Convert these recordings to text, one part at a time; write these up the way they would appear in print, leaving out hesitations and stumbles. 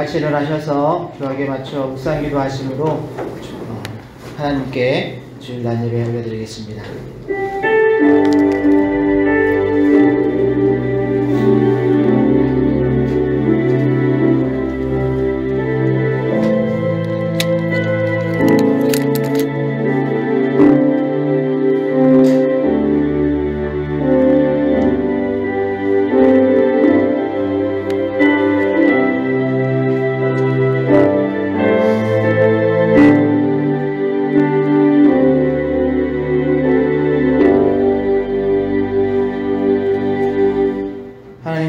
같이 일어나셔서 기도하게 맞춰 묵상기도 하심으로 하나님께 주일 날 예배 올려드리겠습니다.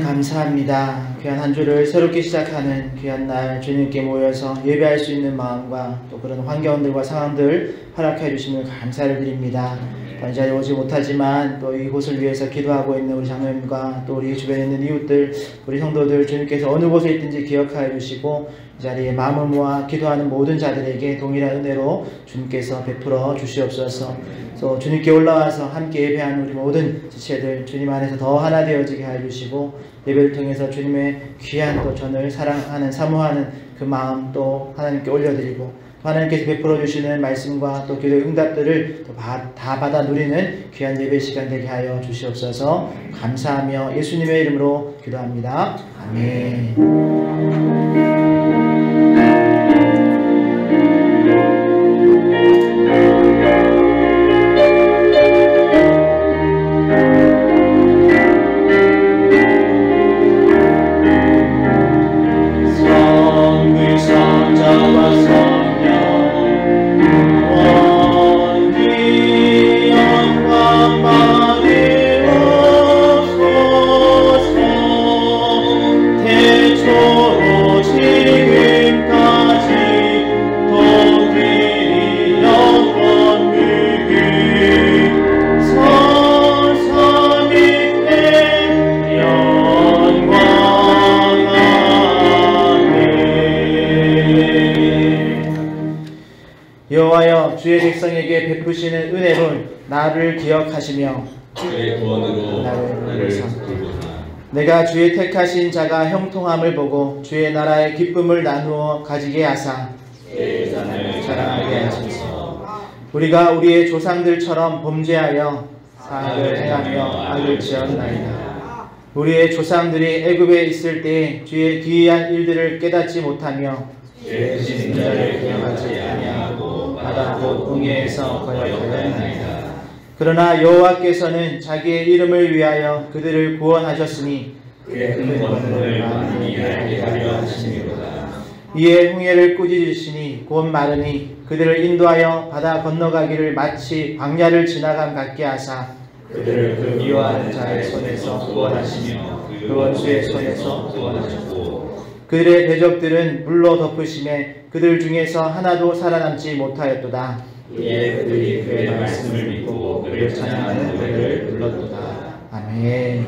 감사합니다. 귀한 한 주를 새롭게 시작하는 귀한 날 주님께 모여서 예배할 수 있는 마음과 또 그런 환경들과 상황들 허락해 주심을 감사를 드립니다. 이 자리에 오지 못하지만 또 이곳을 위해서 기도하고 있는 우리 장로님과 또 우리 주변에 있는 이웃들, 우리 성도들 주님께서 어느 곳에 있든지 기억하여 주시고 이 자리에 마음을 모아 기도하는 모든 자들에게 동일한 은혜로 주님께서 베풀어 주시옵소서. 또 주님께 올라와서 함께 예배하는 우리 모든 지체들 주님 안에서 더 하나 되어지게 하여 주시고 예배를 통해서 주님의 귀한 또 전을 사랑하는 사모하는 그 마음 또 하나님께 올려드리고 또 하나님께서 베풀어 주시는 말씀과 또 기도의 응답들을 또 다 받아 누리는 귀한 예배 시간 되게 하여 주시옵소서. 감사하며 예수님의 이름으로 기도합니다. 아멘. 여호와여 주의 백성에게 베푸시는 은혜를 나를 기억하시며 주의 구원으로 나를 삼고자. 내가 주의 택하신 자가 형통함을 보고 주의 나라의 기쁨을 나누어 가지게 하사 내 잔을 자랑하게 하소서. 우리가 우리의 조상들처럼 범죄하여 사악을 행하며 악을 지었나이다. 우리의 조상들이 애굽에 있을 때 주의 기이한 일들을 깨닫지 못하며 죄 지은 자를 기억하지 아니하고 바다 곧 홍해에서 거역하였나이다. 그러나 여호와께서는 자기의 이름을 위하여 그들을 구원하셨으니 그의 큰 권능을 만민이 알게 하려 하심이로다. 이에 홍해를 꾸짖으시니 곧 마르니 그들을 인도하여 바다 건너가기를 마치 광야를 지나감 같게 하사 그들을 그 미워하는 자의 손에서 구원하시며 그 원수의 손에서 구원하셨고 그들의 대적들은 물로 덮으심에 그들 중에서 하나도 살아남지 못하였도다. 이에 그들이 그의 말씀을 믿고 그를 찬양하는 노래를 불렀도다. 아멘.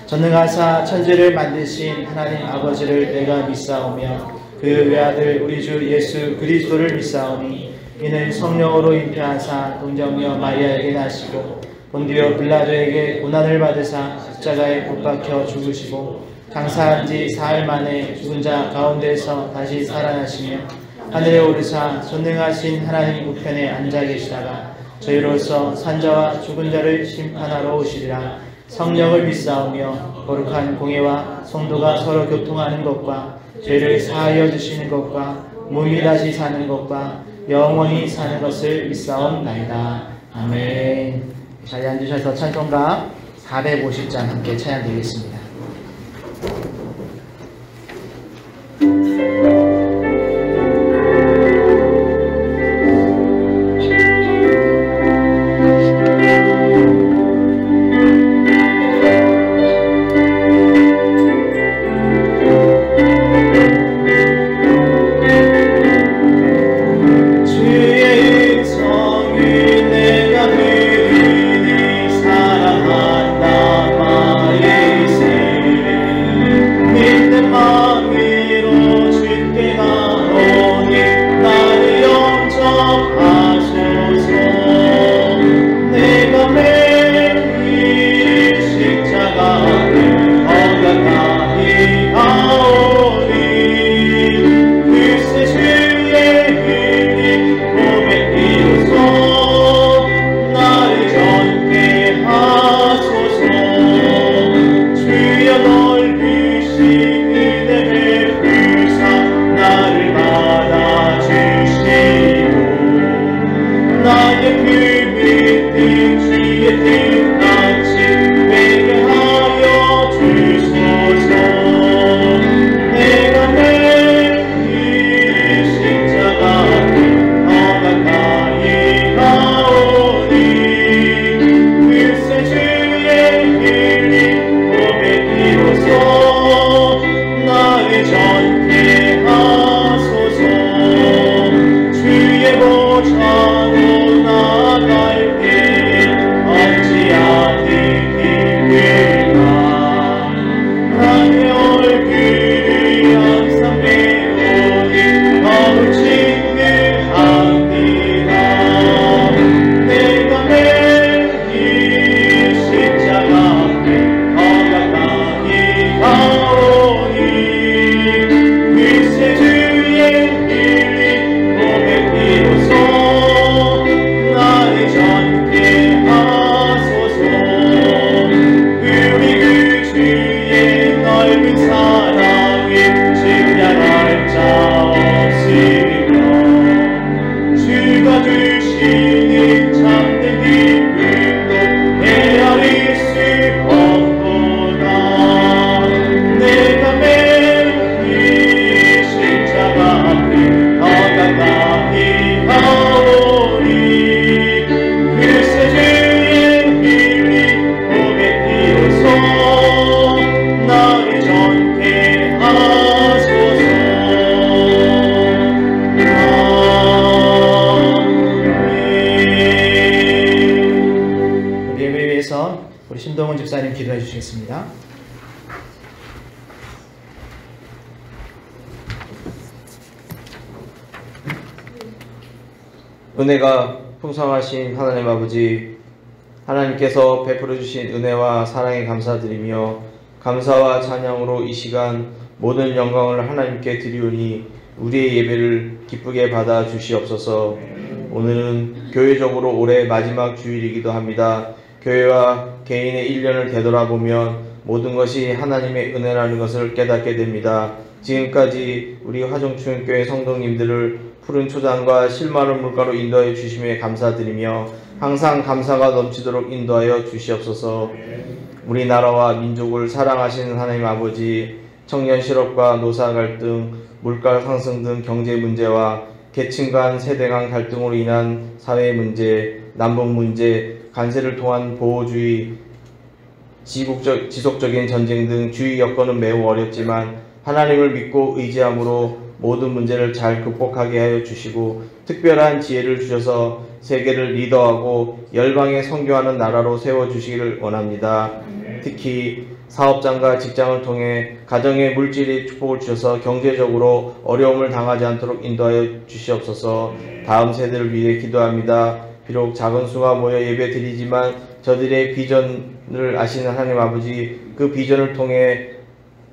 전능하사 천지를 만드신 하나님 아버지를 내가 믿사오며 그 외아들 우리 주 예수 그리스도를 믿사오니 이는 성령으로 잉태하사 동정녀 마리아에게 나시고 본디오 빌라도에게 고난을 받으사 십자가에 못 박혀 죽으시고 장사한 지 사흘 만에 죽은 자 가운데서 다시 살아나시며 하늘에 오르사 전능하신 하나님 우편에 앉아 계시다가 저희로서 산자와 죽은 자를 심판하러 오시리라. 성령을 믿사오며 거룩한 공예와 성도가 서로 교통하는 것과 죄를 사하여 주시는 것과 몸이 다시 사는 것과 영원히 사는 것을 믿사옵나이다. 아멘. 자리에 앉으셔서 찬송가 450장 함께 찬양드리겠습니다. 사랑한다 마이세 신동훈 집사님 기도해 주시겠습니다. 은혜가 풍성하신 하나님 아버지, 하나님께서 베풀어 주신 은혜와 사랑에 감사드리며 감사와 찬양으로 이 시간 모든 영광을 하나님께 드리오니 우리의 예배를 기쁘게 받아 주시옵소서. 오늘은 교회적으로 올해 마지막 주일이기도 합니다. 교회와 개인의 1년을 되돌아보면 모든 것이 하나님의 은혜라는 것을 깨닫게 됩니다. 지금까지 우리 화정초연교회 성도님들을 푸른 초장과 실마른 물가로 인도하여 주심에 감사드리며 항상 감사가 넘치도록 인도하여 주시옵소서. 우리나라와 민족을 사랑하시는 하나님 아버지, 청년 실업과 노사 갈등, 물가 상승 등 경제 문제와 계층 간 세대 간 갈등으로 인한 사회 문제, 남북 문제, 관세를 통한 보호주의, 지속적인 전쟁 등 주위 여건은 매우 어렵지만 하나님을 믿고 의지함으로 모든 문제를 잘 극복하게 하여 주시고 특별한 지혜를 주셔서 세계를 리더하고 열방에 선교하는 나라로 세워주시기를 원합니다. 특히 사업장과 직장을 통해 가정의 물질의 축복을 주셔서 경제적으로 어려움을 당하지 않도록 인도하여 주시옵소서. 다음 세대를 위해 기도합니다. 비록 작은 수가 모여 예배 드리지만 저들의 비전을 아시는 하나님 아버지, 그 비전을 통해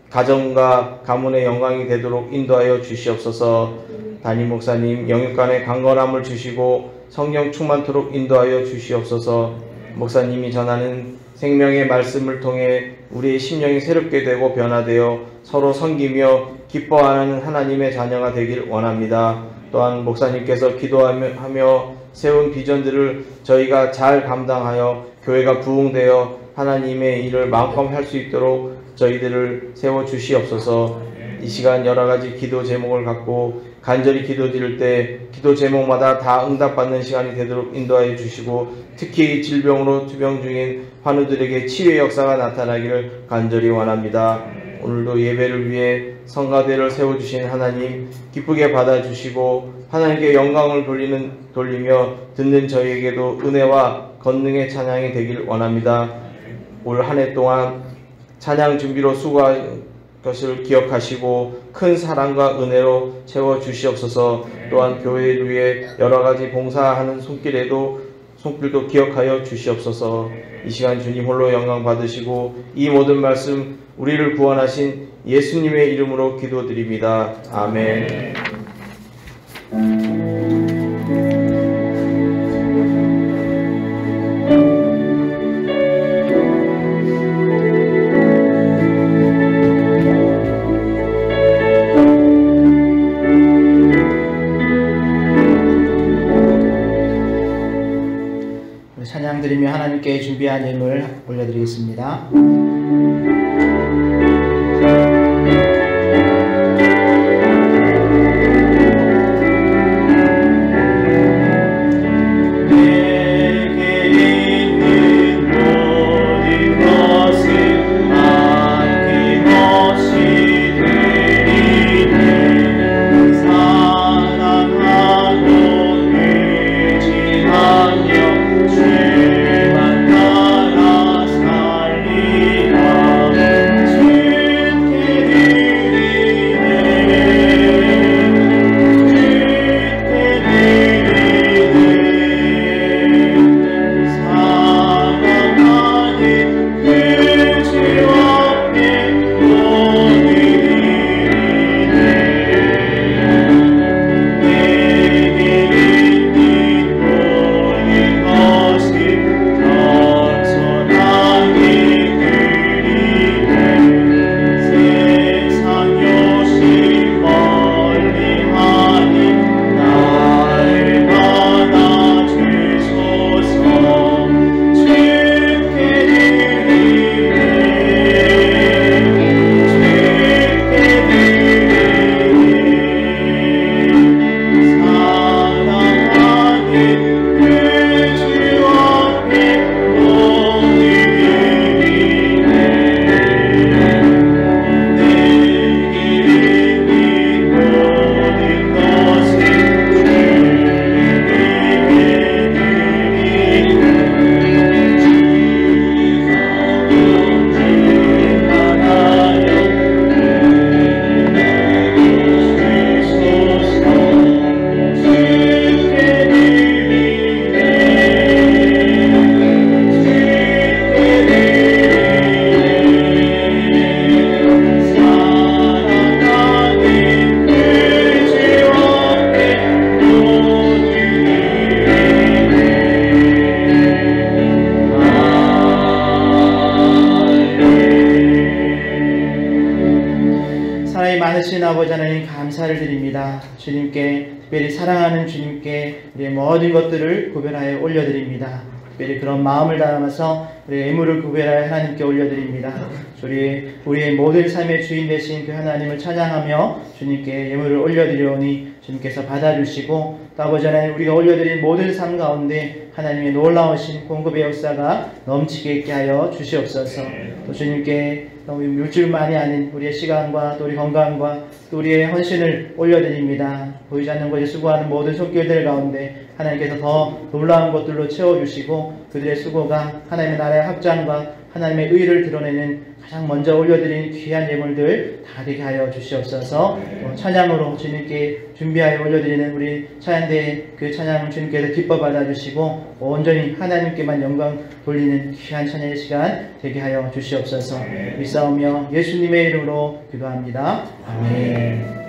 가정과 가문의 영광이 되도록 인도하여 주시옵소서. 담임 목사님 영육간의 강건함을 주시고 성령 충만토록 인도하여 주시옵소서. 목사님이 전하는 생명의 말씀을 통해 우리의 심령이 새롭게 되고 변화되어 서로 섬기며 기뻐하는 하나님의 자녀가 되길 원합니다. 또한 목사님께서 기도하며 세운 비전들을 저희가 잘 감당하여 교회가 부흥되어 하나님의 일을 마음껏 할 수 있도록 저희들을 세워주시옵소서. 이 시간 여러가지 기도 제목을 갖고 간절히 기도드릴 때 기도 제목마다 다 응답받는 시간이 되도록 인도하여 주시고 특히 질병으로 투병 중인 환우들에게 치유의 역사가 나타나기를 간절히 원합니다. 오늘도 예배를 위해 성가대를 세워주신 하나님 기쁘게 받아주시고 하나님께 영광을 돌리며 듣는 저희에게도 은혜와 권능의 찬양이 되길 원합니다. 올 한 해 동안 찬양 준비로 수고한 것을 기억하시고 큰 사랑과 은혜로 채워주시옵소서. 또한 교회를 위해 여러가지 봉사하는 손길도 기억하여 주시옵소서. 이 시간 주님 홀로 영광 받으시고 이 모든 말씀 우리를 구원하신 예수님의 이름으로 기도드립니다. 아멘. 찬양 드리며 하나님께 준비한 예물 올려드리겠습니다. 주만 따라 살리라. 감사를 드립니다. 주님께 특별히 사랑하는 주님께 우리의 모든 것들을 구별하여 올려드립니다. 특별히 그런 마음을 담아서 우리의 애물을 구별하여 하나님께 올려드립니다. 우리의 모든 삶의 주인 되신 그 하나님을 찬양하며 주님께 예물을 올려드리오니 주님께서 받아주시고 또 아버지 하나님 우리가 올려드린 모든 삶 가운데 하나님의 놀라우신 공급의 역사가 넘치게 있게 하여 주시옵소서. 또 주님께 너무 물질만이 아닌 우리의 시간과 또 우리 건강과 또 우리의 헌신을 올려드립니다. 보이지 않는 곳에 수고하는 모든 손길들 가운데 하나님께서 더 놀라운 것들로 채워주시고 그들의 수고가 하나님의 나라의 확장과 하나님의 의를 드러내는 가장 먼저 올려드린 귀한 예물들 다 되게 하여 주시옵소서. 또 찬양으로 주님께 준비하여 올려드리는 우리 찬양대의 그 찬양을 주님께서 기뻐 받아주시고 온전히 하나님께만 영광 돌리는 귀한 찬양의 시간 되게 하여 주시옵소서. 믿사오며 예수님의 이름으로 기도합니다. 아멘.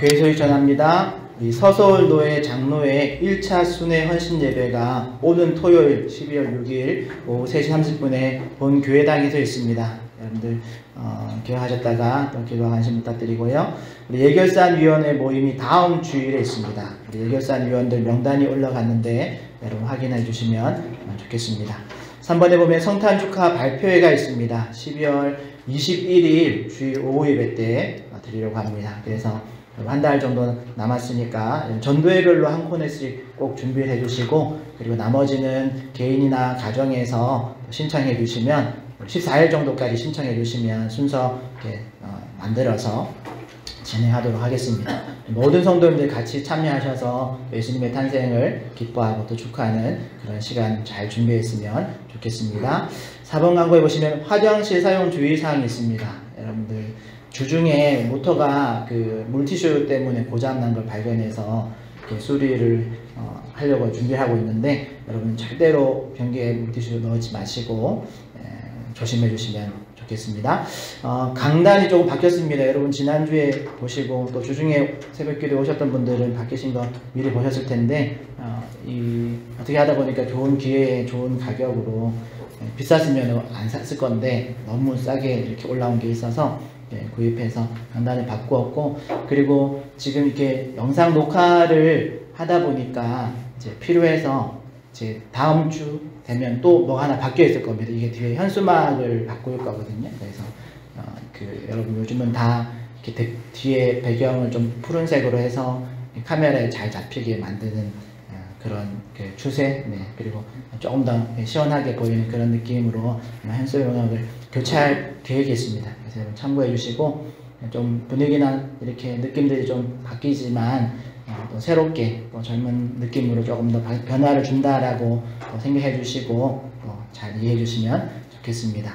교회 소식 전합니다. 우리 서서울노회 장로회 1차 순회 헌신 예배가 오는 토요일 12월 6일 오후 3시 30분에 본 교회당에서 있습니다. 여러분들 기억하셨다가 또 기도 관심 부탁드리고요. 우리 예결산위원회 모임이 다음 주일에 있습니다. 우리 예결산위원들 명단이 올라갔는데 여러분 확인해 주시면 좋겠습니다. 3번에 보면 성탄 축하 발표회가 있습니다. 12월 21일 주일 오후 예배 때 드리려고 합니다. 그래서 한 달 정도 남았으니까 전도회별로 한 코너씩 꼭 준비를 해주시고, 그리고 나머지는 개인이나 가정에서 신청해 주시면 14일 정도까지 신청해 주시면 순서 이렇게 만들어서 진행하도록 하겠습니다. 모든 성도님들 같이 참여하셔서 예수님의 탄생을 기뻐하고 또 축하하는 그런 시간 잘 준비했으면 좋겠습니다. 4번 광고에 보시면 화장실 사용 주의사항이 있습니다. 여러분들 주중에 모터가 그 물티슈 때문에 고장난 걸 발견해서 이렇게 수리를 하려고 준비하고 있는데, 여러분 절대로 변기에 물티슈 넣지 마시고 조심해 주시면 좋겠습니다. 강단이 조금 바뀌었습니다. 여러분 지난주에 보시고 또 주중에 새벽기도에 오셨던 분들은 바뀌신 거 미리 보셨을 텐데, 어떻게 하다 보니까 좋은 기회에 좋은 가격으로 비쌌으면 안 샀을 건데 너무 싸게 이렇게 올라온 게 있어서 구입해서 강단을 바꾸었고, 그리고 지금 이렇게 영상 녹화를 하다 보니까 이제 필요해서 이제 다음 주 되면 또 뭐 하나 바뀌어 있을 겁니다. 이게 뒤에 현수막을 바꿀 거거든요. 그래서 여러분 요즘은 다 이렇게 뒤에 배경을 좀 푸른색으로 해서 카메라에 잘 잡히게 만드는 그런 추세, 그리고 조금 더 시원하게 보이는 그런 느낌으로 현수막을 교체할 계획이 있습니다. 그래서 여러분 참고해 주시고, 좀 분위기나 이렇게 느낌들이 좀 바뀌지만 또 새롭게 또 젊은 느낌으로 조금 더 변화를 준다라고 생각해 주시고 잘 이해해 주시면 좋겠습니다.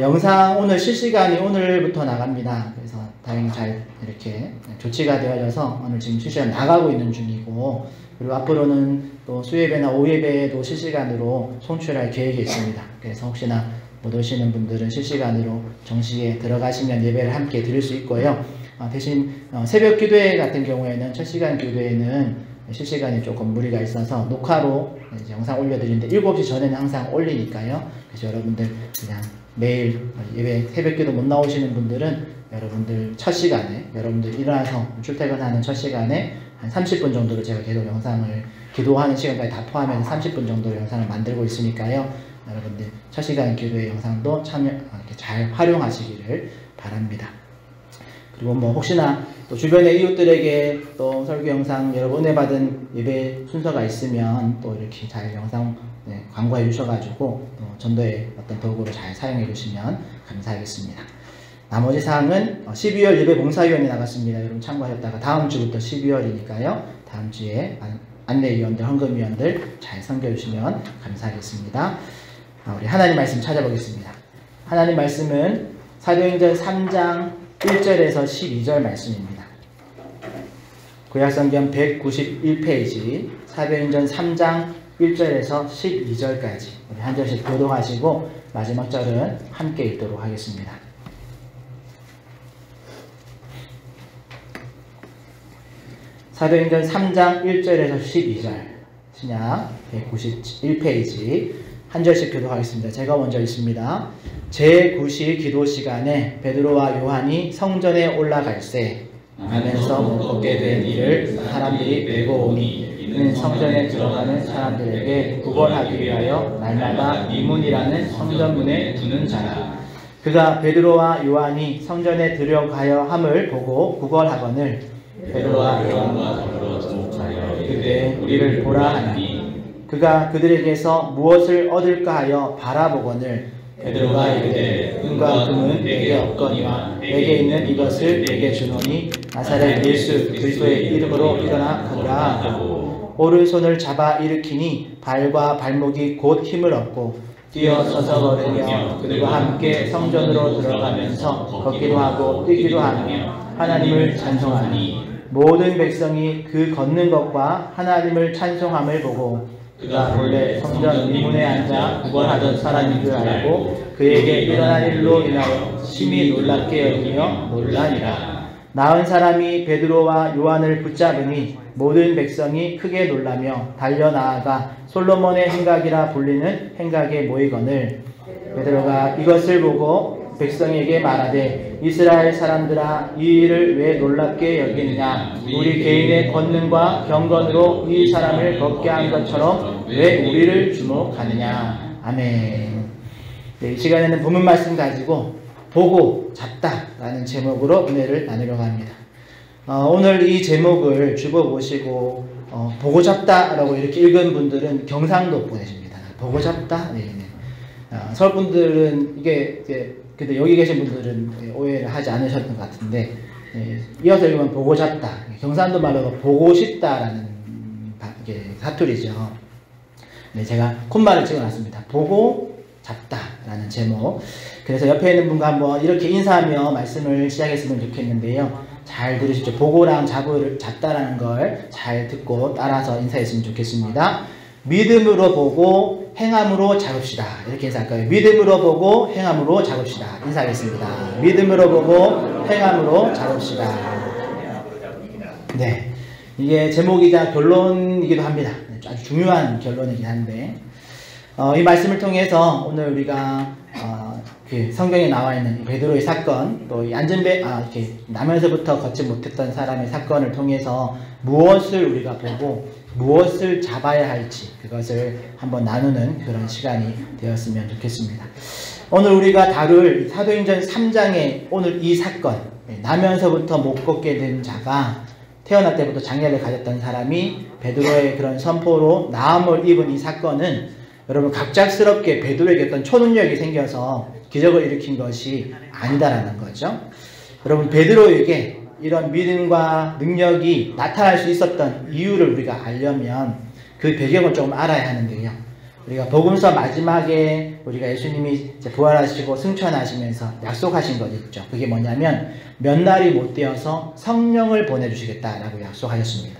영상 오늘 실시간이 오늘부터 나갑니다. 그래서 다행히 잘 이렇게 조치가 되어져서 오늘 지금 실시간 나가고 있는 중이고, 그리고 앞으로는 또 수예배나 오예배도 실시간으로 송출할 계획이 있습니다. 그래서 혹시나 못 오시는 분들은 실시간으로 정시에 들어가시면 예배를 함께 드릴 수 있고요. 대신 새벽 기도회 같은 경우에는 첫 시간 기도회는 실시간이 조금 무리가 있어서 녹화로 이제 영상 올려드리는데 7시 전에는 항상 올리니까요. 그래서 여러분들 그냥 매일 예배 새벽 기도 못 나오시는 분들은 여러분들 첫 시간에, 여러분들 일어나서 출퇴근하는 첫 시간에 한 30분 정도로 제가 계속 영상을 기도하는 시간까지 다 포함해서 30분 정도 영상을 만들고 있으니까요. 여러분들 첫 시간 기도의 영상도 참여 이렇게 잘 활용하시기를 바랍니다. 그리고 뭐 혹시나 또 주변의 이웃들에게 또 설교 영상 여러분 은혜 받은 예배 순서가 있으면 또 이렇게 잘 영상 광고해 주셔가지고 또 전도의 어떤 도구로 잘 사용해 주시면 감사하겠습니다. 나머지 사항은 12월 예배 봉사위원회 나갔습니다. 여러분 참고하셨다가 다음 주부터 12월이니까요. 다음 주에 안내위원들, 헌금위원들 잘 섬겨주시면 감사하겠습니다. 우리 하나님 말씀 찾아보겠습니다. 하나님 말씀은 사도행전 3장 1절에서 12절 말씀입니다. 구약성경 191페이지 사도행전 3장 1절에서 12절까지 우리 한 절씩 교독하시고 마지막 절은 함께 읽도록 하겠습니다. 사도행전 3장 1절에서 12절 신약 191페이지 한 절씩 교독하겠습니다. 제가 먼저 읽습니다. 제9시 기도 시간에 베드로와 요한이 성전에 올라갈새 가면서 먹게 된 이를 사람들이 메고 오니 이는 성전에 들어가는 사람들에게 구걸하기 위하여 날마다 미문이라는 성전문에 두는 자라. 그가 베드로와 요한이 성전에 들어가여 함을 보고 구걸하거늘 베드로와 요한과 더불어 주목하여 그때 우리를 보라 하니 그가 그들에게서 무엇을 얻을까 하여 바라보거늘 베드로가 이르되 은과 금은 내게 없거니와 내게 있는 이것을 내게 주노니 나사렛 예수 그리스도의 이름으로 일어나 걷라 하고 오른손을 잡아 일으키니 발과 발목이 곧 힘을 얻고 뛰어서서 걸으며 그들과 함께 성전으로 들어가면서 걷기도 하고 뛰기도 하며 하나님을 찬송하니 모든 백성이 그 걷는 것과 하나님을 찬송함을 보고 그가 본래 성전 미문에 앉아 구걸하던 사람인 줄 알고 그에게 일어난 일로 인하여 심히 놀랍게 여기며 놀라니라. 나은 사람이 베드로와 요한을 붙잡으니 모든 백성이 크게 놀라며 달려나아가 솔로몬의 행각이라 불리는 행각에 모이거늘 베드로가 이것을 보고 백성에게 말하되 이스라엘 사람들아 이 일을 왜 놀랍게 여기느냐 우리 개인의 권능과 경건으로 이 사람을 걷게 한 것처럼 왜 우리를 주목하느냐. 아멘. 네, 이 시간에는 본문 말씀 가지고 보고 잡다라는 제목으로 은혜를 나누려고 합니다. 오늘 이 제목을 주보보시고 보고 잡다라고 이렇게 읽은 분들은 경상도 보내십니다. 보고 잡다. 네. 서울 분들은 이게 이제 근데 여기 계신 분들은 오해를 하지 않으셨던 것 같은데 이어서 읽으면 보고 잡다. 경상도 말로 보고 싶다라는 사투리죠. 네, 제가 콧말을 찍어놨습니다. 보고 잡다라는 제목. 그래서 옆에 있는 분과 한번 이렇게 인사하며 말씀을 시작했으면 좋겠는데요. 잘 들으십시오. 보고랑 잡다라는 걸 잘 듣고 따라서 인사했으면 좋겠습니다. 믿음으로 보고 행함으로 잡읍시다. 이렇게 인사할 거예요. 믿음으로 보고 행함으로 잡읍시다. 인사하겠습니다. 믿음으로 보고 행함으로 잡읍시다. 네, 이게 제목이자 결론이기도 합니다. 아주 중요한 결론이긴 한데 이 말씀을 통해서 오늘 우리가 그 성경에 나와 있는 베드로의 사건, 또 이 이렇게 나면서부터 걷지 못했던 사람의 사건을 통해서 무엇을 우리가 보고 무엇을 잡아야 할지 그것을 한번 나누는 그런 시간이 되었으면 좋겠습니다. 오늘 우리가 다룰 사도행전 3장의 오늘 이 사건, 나면서부터 못 걷게 된 자가 태어날 때부터 장애를 가졌던 사람이 베드로의 그런 선포로 나음을 입은 이 사건은 여러분 갑작스럽게 베드로에게 어떤 초능력이 생겨서 기적을 일으킨 것이 아니다라는 거죠. 여러분 베드로에게 이런 믿음과 능력이 나타날 수 있었던 이유를 우리가 알려면 그 배경을 조금 알아야 하는데요. 우리가 복음서 마지막에 우리가 예수님이 부활하시고 승천하시면서 약속하신 것 있죠. 그게 뭐냐면 몇 날이 못 되어서 성령을 보내주시겠다라고 약속하셨습니다.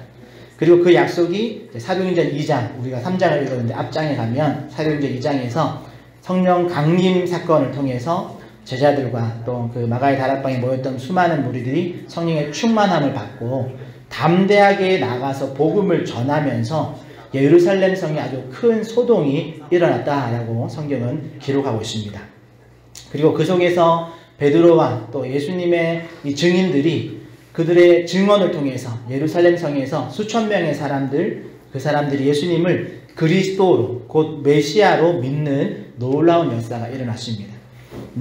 그리고 그 약속이 사도행전 2장, 우리가 3장을 읽었는데 앞장에 가면 사도행전 2장에서 성령 강림 사건을 통해서 제자들과 또 그 마가의 다락방에 모였던 수많은 무리들이 성령의 충만함을 받고 담대하게 나가서 복음을 전하면서 예루살렘 성에 아주 큰 소동이 일어났다라고 성경은 기록하고 있습니다. 그리고 그 속에서 베드로와 또 예수님의 이 증인들이 그들의 증언을 통해서 예루살렘 성에서 수천 명의 사람들, 그 사람들이 예수님을 그리스도로 곧 메시아로 믿는 놀라운 역사가 일어났습니다.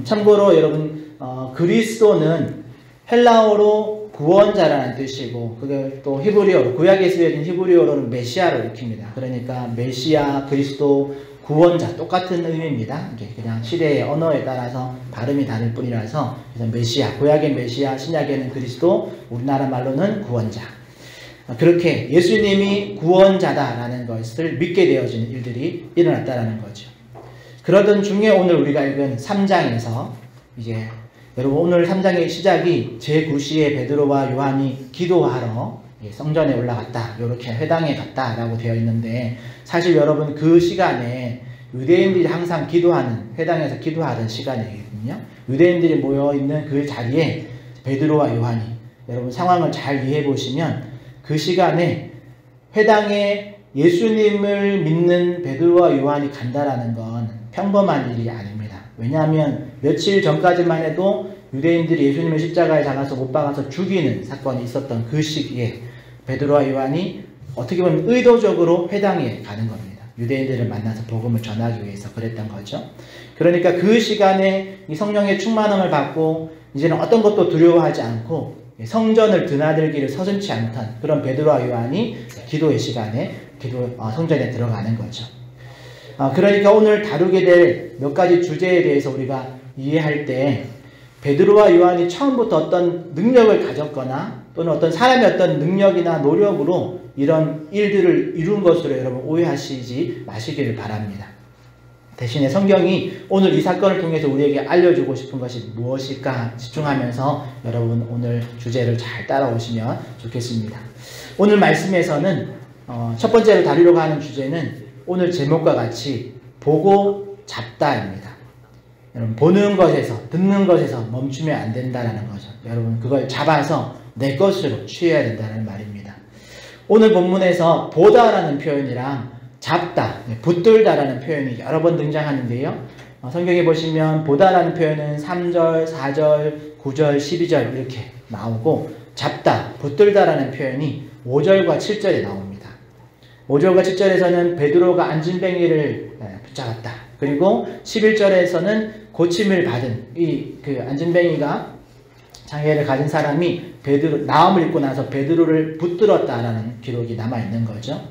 참고로 여러분 그리스도는 헬라어로 구원자라는 뜻이고 그게 또 히브리어로 구약에 쓰여진 히브리어로는 메시아를 익힙니다. 그러니까 메시아, 그리스도, 구원자 똑같은 의미입니다. 이게 그냥 시대의 언어에 따라서 발음이 다를 뿐이라서 그래서 메시아, 구약의 메시아, 신약에는 그리스도, 우리나라 말로는 구원자. 그렇게 예수님이 구원자다라는 것을 믿게 되어지는 일들이 일어났다라는 거죠. 그러던 중에 오늘 우리가 읽은 3장에서 이제 여러분 오늘 3장의 시작이 제9시에 베드로와 요한이 기도하러 성전에 올라갔다, 이렇게 회당에 갔다라고 되어 있는데 사실 여러분 그 시간에 유대인들이 항상 기도하는, 회당에서 기도하던 시간이거든요. 유대인들이 모여있는 그 자리에 베드로와 요한이, 여러분 상황을 잘 이해해 보시면 그 시간에 회당에 예수님을 믿는 베드로와 요한이 간다라는 건 평범한 일이 아닙니다. 왜냐하면 며칠 전까지만 해도 유대인들이 예수님을 십자가에 장아서 못 박아서 죽이는 사건이 있었던 그 시기에 베드로와 요한이 어떻게 보면 의도적으로 회당에 가는 겁니다. 유대인들을 만나서 복음을 전하기 위해서 그랬던 거죠. 그러니까 그 시간에 이 성령의 충만함을 받고 이제는 어떤 것도 두려워하지 않고 성전을 드나들기를 서슴지 않던 그런 베드로와 요한이 기도의 시간에 성전에 들어가는 거죠. 그러니까 오늘 다루게 될 몇 가지 주제에 대해서 우리가 이해할 때 베드로와 요한이 처음부터 어떤 능력을 가졌거나 또는 어떤 사람의 어떤 능력이나 노력으로 이런 일들을 이룬 것으로 여러분 오해하시지 마시기를 바랍니다. 대신에 성경이 오늘 이 사건을 통해서 우리에게 알려주고 싶은 것이 무엇일까 집중하면서 여러분 오늘 주제를 잘 따라오시면 좋겠습니다. 오늘 말씀에서는 첫 번째로 다루려고 하는 주제는 오늘 제목과 같이 보고 잡다입니다. 여러분 보는 것에서 듣는 것에서 멈추면 안 된다는 거죠. 여러분 그걸 잡아서 내 것으로 취해야 된다는 말입니다. 오늘 본문에서 보다라는 표현이랑 잡다, 붙들다라는 표현이 여러 번 등장하는데요. 성경에 보시면 보다라는 표현은 3절, 4절, 9절, 12절 이렇게 나오고 잡다, 붙들다라는 표현이 5절과 7절에 나옵니다. 5절과 7절에서는 베드로가 안진뱅이를 붙잡았다. 그리고 11절에서는 고침을 받은 그 안진뱅이가 장애를 가진 사람이 나음을 입고 나서 베드로를 붙들었다라는 기록이 남아있는 거죠.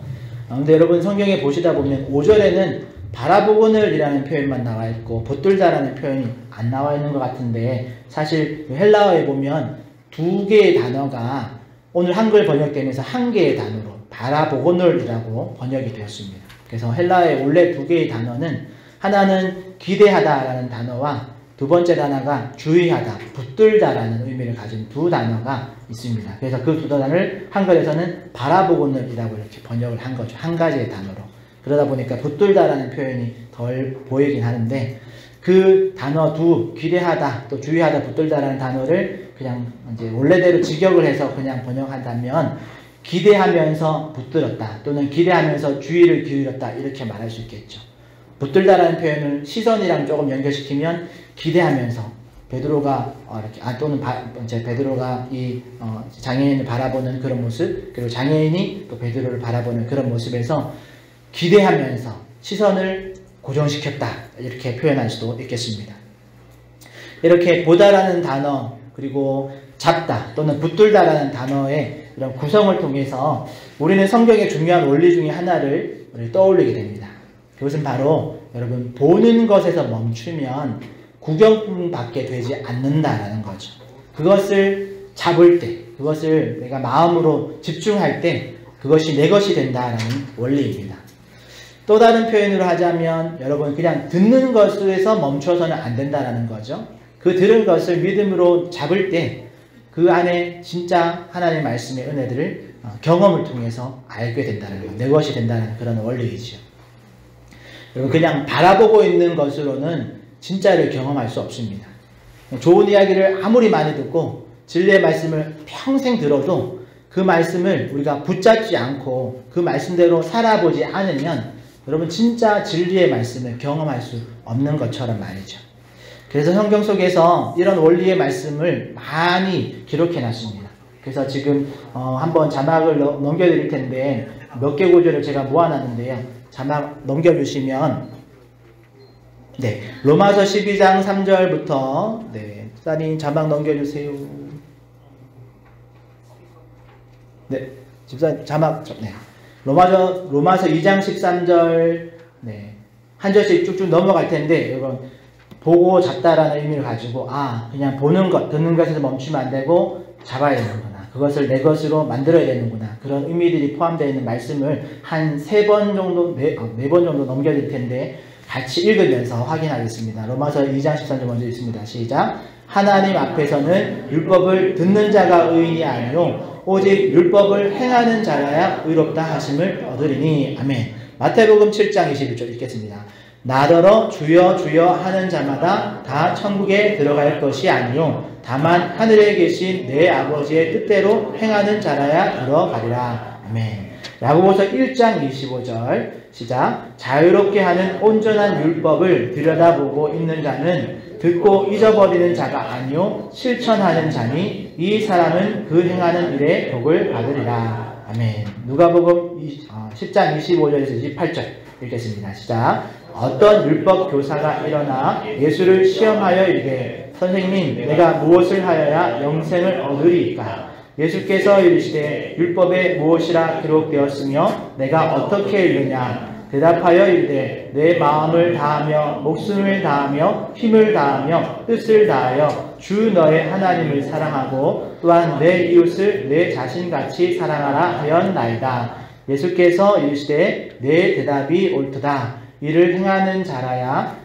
근데 여러분 성경에 보시다 보면 5절에는 바라보거늘 이라는 표현만 나와 있고 붙들다라는 표현이 안 나와 있는 것 같은데, 사실 헬라어에 보면 두 개의 단어가 오늘 한글 번역되면서 한 개의 단어로 바라보거늘이라고 번역이 되었습니다. 그래서 헬라어의 원래 두 개의 단어는 하나는 기대하다라는 단어와 두 번째 단어가 주의하다, 붙들다라는 의미를 가진 두 단어가 있습니다. 그래서 그 두 단어를 한글에서는 바라보거늘이라고 이렇게 번역을 한 거죠. 한 가지의 단어로. 그러다 보니까 붙들다라는 표현이 덜 보이긴 하는데, 그 단어 기대하다, 또 주의하다, 붙들다라는 단어를 그냥 이제 원래대로 직역을 해서 그냥 번역한다면 기대하면서 붙들었다, 또는 기대하면서 주의를 기울였다, 이렇게 말할 수 있겠죠. 붙들다라는 표현을 시선이랑 조금 연결시키면 기대하면서 베드로가 이렇게 또는 이제 베드로가 이 장애인을 바라보는 그런 모습, 그리고 장애인이 또 베드로를 바라보는 그런 모습에서 기대하면서 시선을 고정시켰다, 이렇게 표현할 수도 있겠습니다. 이렇게 보다라는 단어, 그리고 잡다 또는 붙들다라는 단어의 이런 구성을 통해서 우리는 성경의 중요한 원리 중에 하나를 떠올리게 됩니다. 그것은 바로 여러분 보는 것에서 멈추면 구경받게 되지 않는다라는 거죠. 그것을 잡을 때, 그것을 내가 마음으로 집중할 때 그것이 내 것이 된다라는 원리입니다. 또 다른 표현으로 하자면 여러분 그냥 듣는 것에서 멈춰서는 안 된다라는 거죠. 그 들은 것을 믿음으로 잡을 때 그 안에 진짜 하나님의 말씀의 은혜들을 경험을 통해서 알게 된다는 것, 내 것이 된다는 그런 원리이죠. 여러분 그냥 바라보고 있는 것으로는 진짜를 경험할 수 없습니다. 좋은 이야기를 아무리 많이 듣고 진리의 말씀을 평생 들어도 그 말씀을 우리가 붙잡지 않고 그 말씀대로 살아보지 않으면 여러분 진짜 진리의 말씀을 경험할 수 없는 것처럼 말이죠. 그래서 성경 속에서 이런 원리의 말씀을 많이 기록해 놨습니다. 그래서 지금 한번 자막을 넘겨드릴 텐데 몇 개 구절을 제가 모아놨는데요. 자막 넘겨주시면 네, 로마서 12장 3절부터 네, 집사님 자막 넘겨주세요. 네, 집사님 자막 네. 로마서 2장 13절 네, 한 절씩 쭉쭉 넘어갈 텐데 이건 보고 잡다라는 의미를 가지고 그냥 보는 것, 듣는 것에서 멈추면 안 되고 잡아야 되는구나, 그것을 내 것으로 만들어야 되는구나, 그런 의미들이 포함되어 있는 말씀을 한 3번 정도, 4번 정도 넘겨드릴 텐데 같이 읽으면서 확인하겠습니다. 로마서 2장 13절 먼저 읽습니다. 시작. 하나님 앞에서는 율법을 듣는 자가 의인이 아니요 오직 율법을 행하는 자라야 의롭다 하심을 얻으리니. 아멘. 마태복음 7장 21절 읽겠습니다. 나더러 주여 주여 하는 자마다 다 천국에 들어갈 것이 아니요 다만 하늘에 계신 내 아버지의 뜻대로 행하는 자라야 들어가리라. 아멘. 야고보서 1장 25절 시작. 자유롭게 하는 온전한 율법을 들여다보고 있는 자는 듣고 잊어버리는 자가 아니요 실천하는 자니 이 사람은 그 행하는 일에 복을 받으리라. 아멘. 누가복음 10장 25절에서 28절 읽겠습니다. 시작. 어떤 율법 교사가 일어나 예수를 시험하여 이르되 선생님 내가 무엇을 하여야 영생을 얻으리이까? 예수께서 이르시되 율법에 무엇이라 기록되었으며 내가 어떻게 읽느냐? 대답하여 이르되 내 마음을 다하며 목숨을 다하며 힘을 다하며 뜻을 다하여 주 너의 하나님을 사랑하고 또한 내 이웃을 내 자신같이 사랑하라 하였나이다. 예수께서 이르시되 내 대답이 옳도다. 이를 행하는 자라야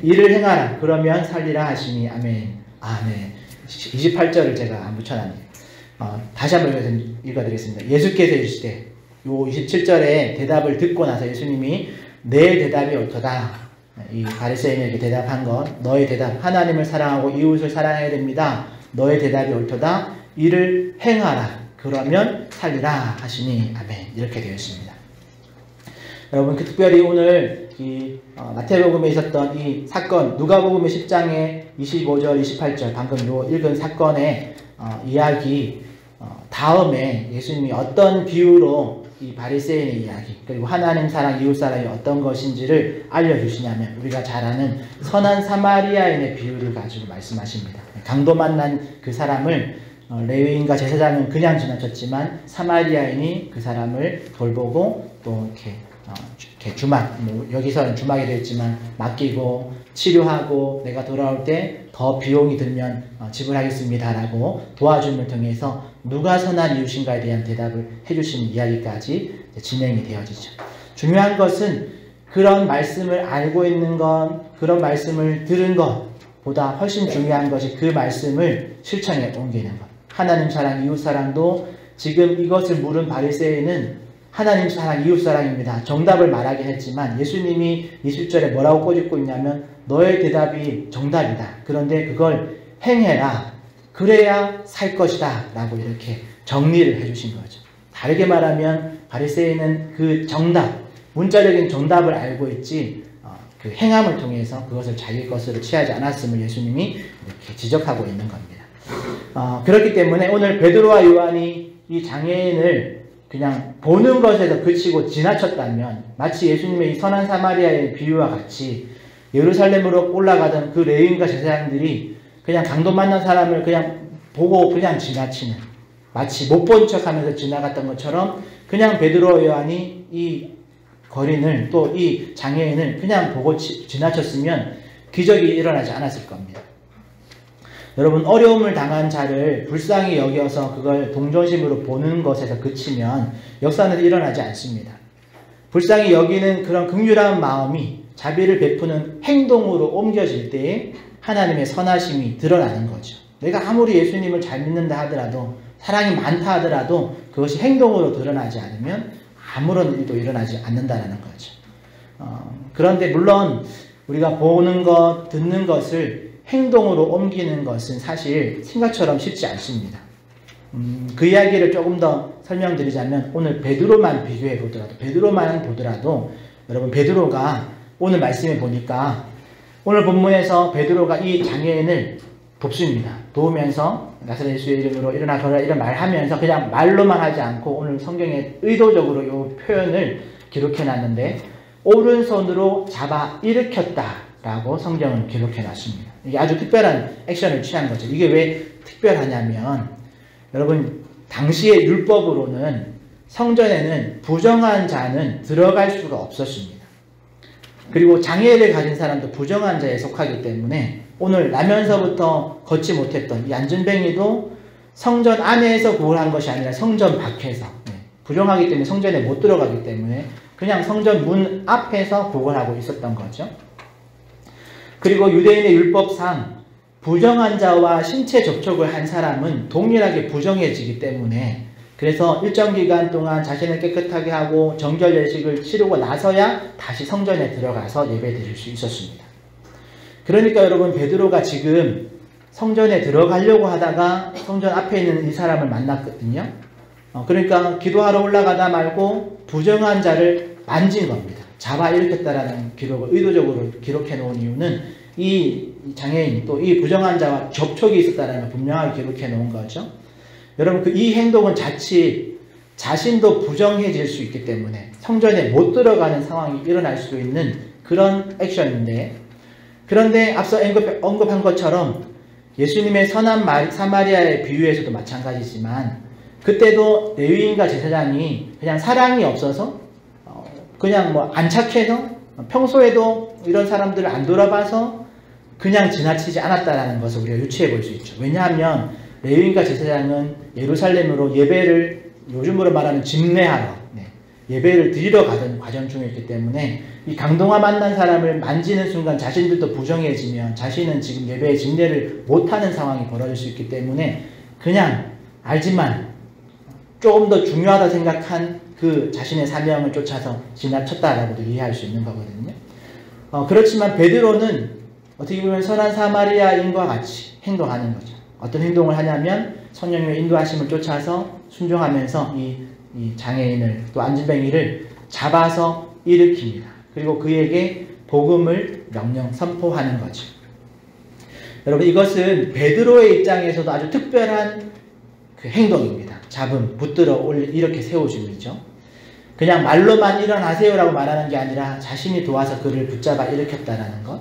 이를 행하라 그러면 살리라 하시니. 아멘. 아멘. 28절을 제가 안 붙여놨네요. 다시 한번 읽어드리겠습니다. 예수께서 이르시되 요 27절에 대답을 듣고 나서 예수님이 내 대답이 옳도다. 이 바리새인에게 대답한 것, 너의 대답, 하나님을 사랑하고 이웃을 사랑해야 됩니다. 너의 대답이 옳도다. 이를 행하라. 그러면 살리라 하시니 아멘. 이렇게 되어 있습니다. 여러분, 특별히 오늘 이 마태복음에 있었던 이 사건, 누가복음의 10장의 25절, 28절 방금 요 읽은 사건의 이야기 다음에 예수님이 어떤 비유로 이 바리새인의 이야기, 그리고 하나님 사랑, 이웃 사랑이 어떤 것인지를 알려주시냐면 우리가 잘 아는 선한 사마리아인의 비유를 가지고 말씀하십니다. 강도 만난 그 사람을 레위인과 제사장은 그냥 지나쳤지만 사마리아인이 그 사람을 돌보고 또 이렇게 주막, 여기서는 주막이 되었지만 맡기고 치료하고 내가 돌아올 때 더 비용이 들면 지불하겠습니다라고 도와줌을 통해서 누가 선한 이웃인가에 대한 대답을 해주시는 이야기까지 진행이 되어지죠. 중요한 것은 그런 말씀을 알고 있는 것, 그런 말씀을 들은 것보다 훨씬 중요한 것이 그 말씀을 실천에 옮기는 것. 하나님 사랑, 이웃 사랑도 지금 이것을 물은 바리새인은 하나님 사랑, 이웃 사랑입니다. 정답을 말하긴 했지만 예수님이 20절에 뭐라고 꼬집고 있냐면 너의 대답이 정답이다. 그런데 그걸 행해라. 그래야 살 것이다. 라고 이렇게 정리를 해주신 거죠. 다르게 말하면 바리새인은 그 정답, 문자적인 정답을 알고 있지 그 행함을 통해서 그것을 자기 것으로 취하지 않았음을 예수님이 이렇게 지적하고 있는 겁니다. 그렇기 때문에 오늘 베드로와 요한이 이 장애인을 그냥 보는 것에서 그치고 지나쳤다면 마치 예수님의 이 선한 사마리아의 비유와 같이 예루살렘으로 올라가던 그 레위인과 제사장들이 그냥 강도 만난 사람을 그냥 보고 그냥 지나치는, 마치 못 본 척하면서 지나갔던 것처럼 그냥 베드로와 요한이 이 거린을, 또 이 장애인을 그냥 보고 지나쳤으면 기적이 일어나지 않았을 겁니다. 여러분, 어려움을 당한 자를 불쌍히 여겨서 그걸 동정심으로 보는 것에서 그치면 역사는 일어나지 않습니다. 불쌍히 여기는 그런 긍휼한 마음이 자비를 베푸는 행동으로 옮겨질 때에 하나님의 선하심이 드러나는 거죠. 내가 아무리 예수님을 잘 믿는다 하더라도, 사랑이 많다 하더라도 그것이 행동으로 드러나지 않으면 아무런 일도 일어나지 않는다는 거죠. 그런데 물론 우리가 보는 것, 듣는 것을 행동으로 옮기는 것은 사실 생각처럼 쉽지 않습니다. 그 이야기를 조금 더 설명드리자면 오늘 베드로만 비교해 보더라도, 베드로만 보더라도 여러분, 베드로가 오늘 말씀에 보니까 오늘 본문에서 베드로가 이 장애인을 돕습니다. 도우면서 나사렛 예수의 이름으로 일어나 걸어라 이런 말하면서 그냥 말로만 하지 않고 오늘 성경에 의도적으로 이 표현을 기록해 놨는데 오른손으로 잡아 일으켰다라고 성경은 기록해 놨습니다. 이게 아주 특별한 액션을 취한 거죠. 이게 왜 특별하냐면 여러분, 당시의 율법으로는 성전에는 부정한 자는 들어갈 수가 없었습니다. 그리고 장애를 가진 사람도 부정한 자에 속하기 때문에 오늘 나면서부터 걷지 못했던 이 안전뱅이도 성전 안에서 구원한 것이 아니라 성전 밖에서, 부정하기 때문에 성전에 못 들어가기 때문에 그냥 성전 문 앞에서 구걸하고 있었던 거죠. 그리고 유대인의 율법상 부정한 자와 신체 접촉을 한 사람은 동일하게 부정해지기 때문에 그래서 일정 기간 동안 자신을 깨끗하게 하고 정결 예식을 치르고 나서야 다시 성전에 들어가서 예배 드릴 수 있었습니다. 그러니까 여러분, 베드로가 지금 성전에 들어가려고 하다가 성전 앞에 있는 이 사람을 만났거든요. 그러니까 기도하러 올라가다 말고 부정한 자를 만진 겁니다. 잡아 일으켰다라는 기록을 의도적으로 기록해 놓은 이유는 이 장애인, 또 이 부정한 자와 접촉이 있었다는 걸 분명하게 기록해 놓은 거죠. 여러분, 이 행동은 자칫 자신도 부정해질 수 있기 때문에 성전에 못 들어가는 상황이 일어날 수도 있는 그런 액션인데, 그런데 앞서 언급한 것처럼 예수님의 선한 사마리아의 비유에서도 마찬가지지만 그때도 레위인과 제사장이 그냥 사랑이 없어서 그냥 안 착해서 평소에도 이런 사람들을 안 돌아봐서 그냥 지나치지 않았다라는 것을 우리가 유추해 볼 수 있죠. 왜냐하면 레위인과 제사장은 예루살렘으로 예배를, 요즘으로 말하면 집례하러, 예배를 드리러 가던 과정 중에 있기 때문에 이 강도와 만난 사람을 만지는 순간 자신들도 부정해지면 자신은 지금 예배의 집례를 못하는 상황이 벌어질 수 있기 때문에 그냥 알지만 조금 더 중요하다 생각한 그 자신의 사명을 쫓아서 지나쳤다라고도 이해할 수 있는 거거든요. 그렇지만 베드로는 어떻게 보면 선한 사마리아인과 같이 행동하는 거죠. 어떤 행동을 하냐면 성령님의 인도하심을 쫓아서 순종하면서 이 장애인을 또 안진뱅이를 잡아서 일으킵니다. 그리고 그에게 복음을 명령 선포하는 거죠. 여러분, 이것은 베드로의 입장에서도 아주 특별한 그 행동입니다. 잡음, 붙들어 이렇게 세워줌이죠. 그냥 말로만 일어나세요라고 말하는 게 아니라 자신이 도와서 그를 붙잡아 일으켰다라는 것.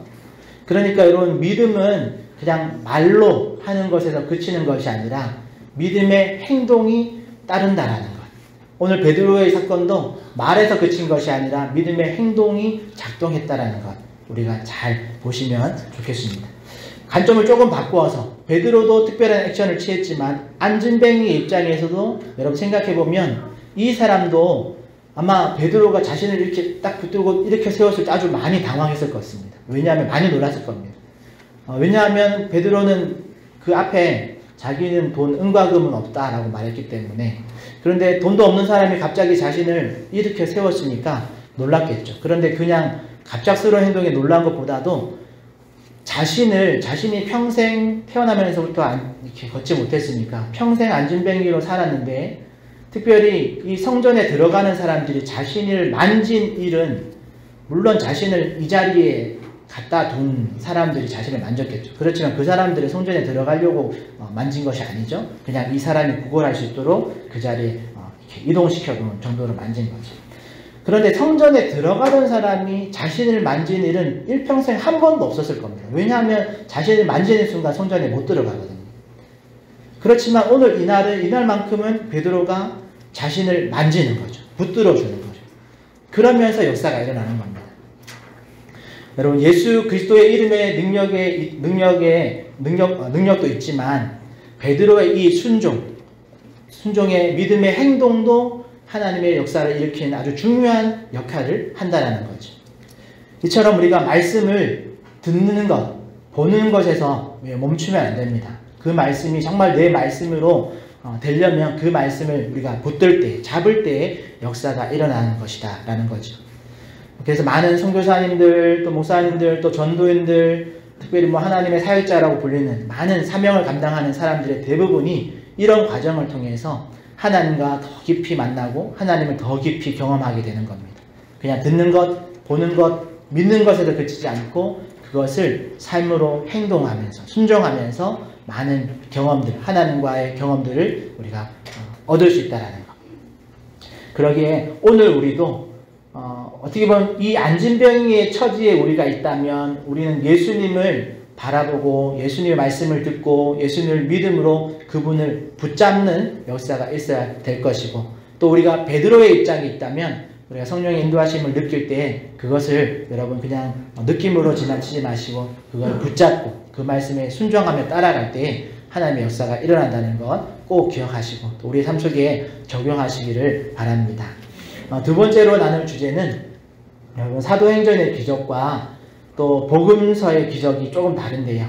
그러니까 여러분, 믿음은 그냥 말로 하는 것에서 그치는 것이 아니라 믿음의 행동이 따른다라는 것. 오늘 베드로의 사건도 말에서 그친 것이 아니라 믿음의 행동이 작동했다라는 것, 우리가 잘 보시면 좋겠습니다. 관점을 조금 바꾸어서 베드로도 특별한 액션을 취했지만 안진뱅이의 입장에서도 여러분 생각해보면 이 사람도 아마 베드로가 자신을 이렇게 딱 붙들고 이렇게 세웠을 때 아주 많이 당황했을 것 같습니다. 왜냐하면 많이 놀랐을 겁니다. 왜냐하면 베드로는 그 앞에 자기는 돈, 은과 금은 없다라고 말했기 때문에. 그런데 돈도 없는 사람이 갑자기 자신을 일으켜 세웠으니까 놀랐겠죠. 그런데 그냥 갑작스러운 행동에 놀란 것보다도 자신이 평생 태어나면서부터 이렇게 걷지 못했으니까 평생 안진뱅이로 살았는데, 특별히 이 성전에 들어가는 사람들이 자신을 만진 일은, 물론 자신을 이 자리에 갖다 둔 사람들이 자신을 만졌겠죠. 그렇지만 그 사람들의 성전에 들어가려고 만진 것이 아니죠. 그냥 이 사람이 구걸할 수 있도록 그 자리에 이렇게 이동시켜 놓은 정도로 만진 거죠. 그런데 성전에 들어가던 사람이 자신을 만진 일은 일평생 한 번도 없었을 겁니다. 왜냐하면 자신을 만지는 순간 성전에 못 들어가거든요. 그렇지만 오늘 이날만큼은 베드로가 자신을 만지는 거죠. 붙들어 주는 거죠. 그러면서 역사가 일어나는 겁니다. 여러분, 예수 그리스도의 이름의 능력도 있지만 베드로의 이 순종의 믿음의 행동도 하나님의 역사를 일으키는 아주 중요한 역할을 한다는 거죠. 이처럼 우리가 말씀을 듣는 것, 보는 것에서 멈추면 안 됩니다. 그 말씀이 정말 내 말씀으로 되려면 그 말씀을 우리가 붙들 때, 잡을 때에 역사가 일어나는 것이다 라는 거죠. 그래서 많은 선교사님들, 또 목사님들, 또 전도인들, 특별히 하나님의 사역자라고 불리는 많은 사명을 감당하는 사람들의 대부분이 이런 과정을 통해서 하나님과 더 깊이 만나고 하나님을 더 깊이 경험하게 되는 겁니다. 그냥 듣는 것, 보는 것, 믿는 것에도 그치지 않고 그것을 삶으로 행동하면서, 순종하면서 많은 경험들, 하나님과의 경험들을 우리가 얻을 수 있다는 것. 그러기에 오늘 우리도 어떻게 보면 이 안진병의 처지에 우리가 있다면 우리는 예수님을 바라보고 예수님의 말씀을 듣고 예수님을 믿음으로 그분을 붙잡는 역사가 있어야 될 것이고, 또 우리가 베드로의 입장에 있다면 우리가 성령의 인도하심을 느낄 때 그것을 여러분 그냥 느낌으로 지나치지 마시고 그걸 붙잡고 그 말씀에 순종하며 따라갈 때 하나님의 역사가 일어난다는 것 꼭 기억하시고 또 우리의 삶 속에 적용하시기를 바랍니다. 두 번째로 나눌 주제는 여러분 사도행전의 기적과 또 복음서의 기적이 조금 다른데요.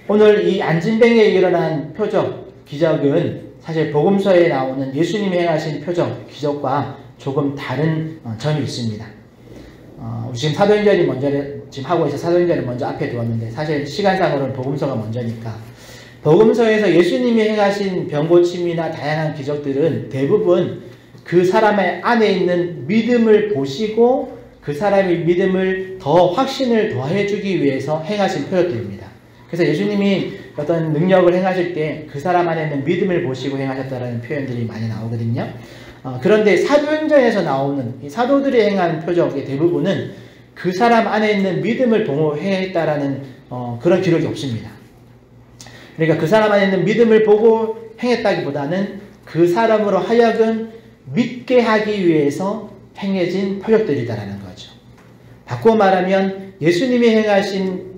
오늘 이 안진뱅이에 일어난 표적, 기적은 사실 복음서에 나오는 예수님이 행하신 표적, 기적과 조금 다른 점이 있습니다. 지금 사도행전이 먼저 지금 하고 있어 사도행전을 먼저 앞에 두었는데 사실 시간상으로는 복음서가 먼저니까 복음서에서 예수님이 행하신 병고침이나 다양한 기적들은 대부분 그 사람의 안에 있는 믿음을 보시고 그 사람의 믿음을 더 확신을 더해주기 위해서 행하신 표적들입니다. 그래서 예수님이 어떤 능력을 행하실 때 그 사람 안에 있는 믿음을 보시고 행하셨다는 표현들이 많이 나오거든요. 그런데 사도행전에서 나오는 이 사도들이 행한 표적의 대부분은 그 사람 안에 있는 믿음을 보고 행했다라는 그런 기록이 없습니다. 그러니까 그 사람 안에 있는 믿음을 보고 행했다기보다는 그 사람으로 하여금 믿게 하기 위해서 행해진 표적들이다라는 거죠. 바꾸어 말하면 예수님이 행하신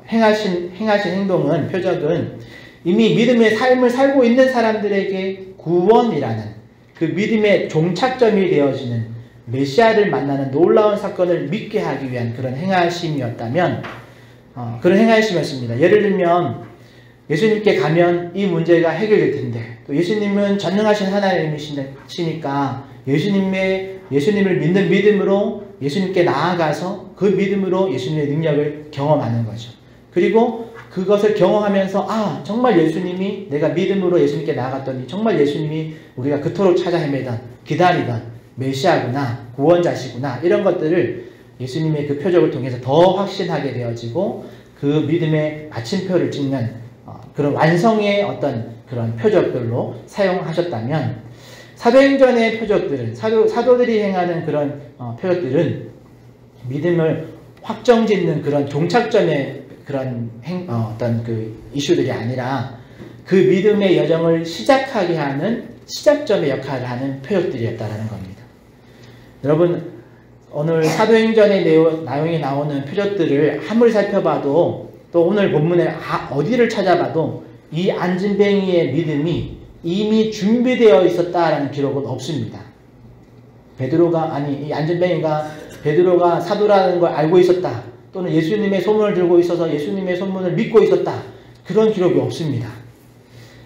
행하신 행동은, 표적은 이미 믿음의 삶을 살고 있는 사람들에게 구원이라는 그 믿음의 종착점이 되어지는 메시아를 만나는 놀라운 사건을 믿게 하기 위한 그런 행하심이었다면, 그런 행하심이었습니다. 예를 들면 예수님께 가면 이 문제가 해결될 텐데, 또 예수님은 전능하신 하나님이시니까 예수님을 믿는 믿음으로 예수님께 나아가서 그 믿음으로 예수님의 능력을 경험하는 거죠. 그리고 그것을 경험하면서 아 정말 예수님이 내가 믿음으로 예수님께 나아갔더니 정말 예수님이 우리가 그토록 찾아 헤매던 기다리던 메시아구나 구원자시구나 이런 것들을 예수님의 그 표적을 통해서 더 확신하게 되어지고 그 믿음의 마침표를 찍는 그런 완성의 어떤 그런 표적들로 사용하셨다면 사도행전의 표적들은 사도들이 행하는 그런 표적들은 믿음을 확정짓는 그런 종착점의 그런 어떤 그 이슈들이 아니라 그 믿음의 여정을 시작하게 하는 시작점의 역할을 하는 표적들이었다라는 겁니다. 여러분 오늘 사도행전의 내용에 나오는 표적들을 아무리 살펴봐도 또 오늘 본문에 어디를 찾아봐도 이 안진뱅이의 믿음이 이미 준비되어 있었다라는 기록은 없습니다. 이 안진뱅이가 베드로가 사도라는 걸 알고 있었다. 또는 예수님의 소문을 들고 있어서 예수님의 소문을 믿고 있었다. 그런 기록이 없습니다.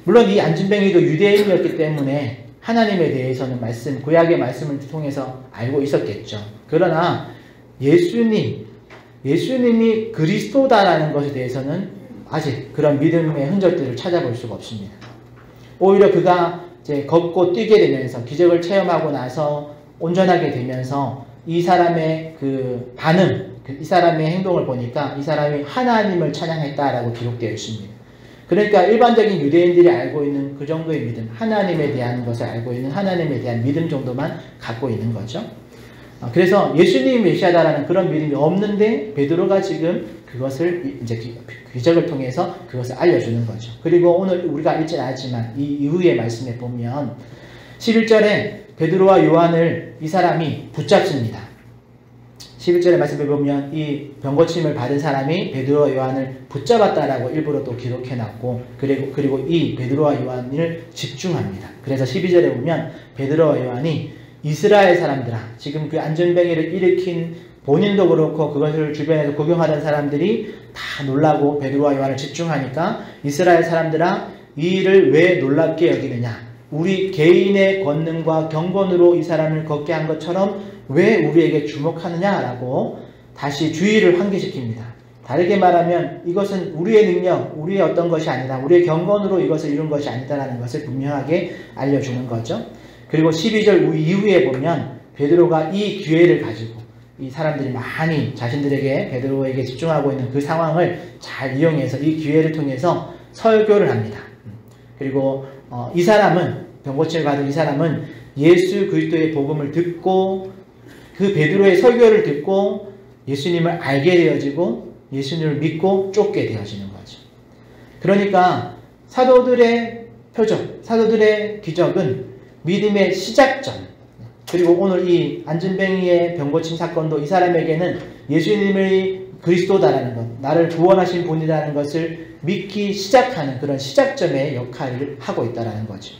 물론 이 안진뱅이도 유대인이었기 때문에 하나님에 대해서는 구약의 말씀을 통해서 알고 있었겠죠. 그러나 예수님이 그리스도다라는 것에 대해서는 아직 그런 믿음의 흔적들을 찾아볼 수가 없습니다. 오히려 그가 이제 걷고 뛰게 되면서 기적을 체험하고 나서 온전하게 되면서 이 사람의 그 반응, 이 사람의 행동을 보니까 이 사람이 하나님을 찬양했다라고 기록되어 있습니다. 그러니까 일반적인 유대인들이 알고 있는 그 정도의 믿음, 하나님에 대한 것을 알고 있는 하나님에 대한 믿음 정도만 갖고 있는 거죠. 그래서 예수님이 메시아다라는 그런 믿음이 없는데 베드로가 지금 그것을 이제 기적을 통해서 그것을 알려주는 거죠. 그리고 오늘 우리가 읽진 않았지만 이 이후의 말씀에 보면 11절에 베드로와 요한을 이 사람이 붙잡습니다. 11절의 말씀에 보면 이 병고침을 받은 사람이 베드로와 요한을 붙잡았다라고 일부러 또 기록해놨고 그리고 이 베드로와 요한을 집중합니다. 그래서 12절에 보면 베드로와 요한이 이스라엘 사람들아, 지금 그 안전뱅이를 일으킨 본인도 그렇고 그것을 주변에서 구경하던 사람들이 다 놀라고 베드로와 요한을 집중하니까 이스라엘 사람들아 이 일을 왜 놀랍게 여기느냐, 우리 개인의 권능과 경건으로 이 사람을 걷게 한 것처럼 왜 우리에게 주목하느냐라고 다시 주의를 환기시킵니다. 다르게 말하면 이것은 우리의 능력, 우리의 어떤 것이 아니다, 우리의 경건으로 이것을 이룬 것이 아니다라는 것을 분명하게 알려주는 거죠. 그리고 12절 이후에 보면 베드로가 이 기회를 가지고 이 사람들이 많이 자신들에게 베드로에게 집중하고 있는 그 상황을 잘 이용해서 이 기회를 통해서 설교를 합니다. 그리고 이 사람은 병고침을 받은 이 사람은 예수 그리스도의 복음을 듣고 그 베드로의 설교를 듣고 예수님을 알게 되어지고 예수님을 믿고 쫓게 되어지는 거죠. 그러니까 사도들의 표적, 사도들의 기적은 믿음의 시작점, 그리고 오늘 이 안진뱅이의 병고침 사건도 이 사람에게는 예수님의 그리스도다라는 것, 나를 구원하신 분이라는 것을 믿기 시작하는 그런 시작점의 역할을 하고 있다는 거죠.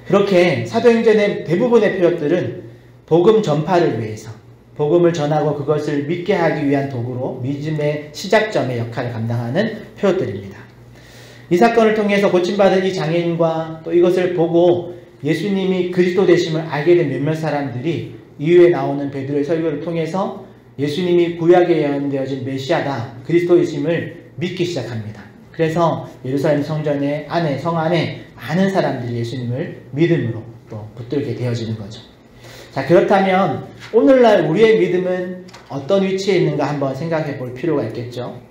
그렇게 사도행전의 대부분의 표적들은 복음 전파를 위해서 복음을 전하고 그것을 믿게 하기 위한 도구로 믿음의 시작점의 역할을 감당하는 표적들입니다. 이 사건을 통해서 고침받은 이 장애인과 또 이것을 보고 예수님이 그리스도 되심을 알게 된 몇몇 사람들이 이후에 나오는 베드로의 설교를 통해서 예수님이 구약에 예언되어진 메시아다, 그리스도이심을 믿기 시작합니다. 그래서 예루살렘 성전의 성 안에 많은 사람들이 예수님을 믿음으로 또 붙들게 되어지는 거죠. 자, 그렇다면 오늘날 우리의 믿음은 어떤 위치에 있는가 한번 생각해 볼 필요가 있겠죠.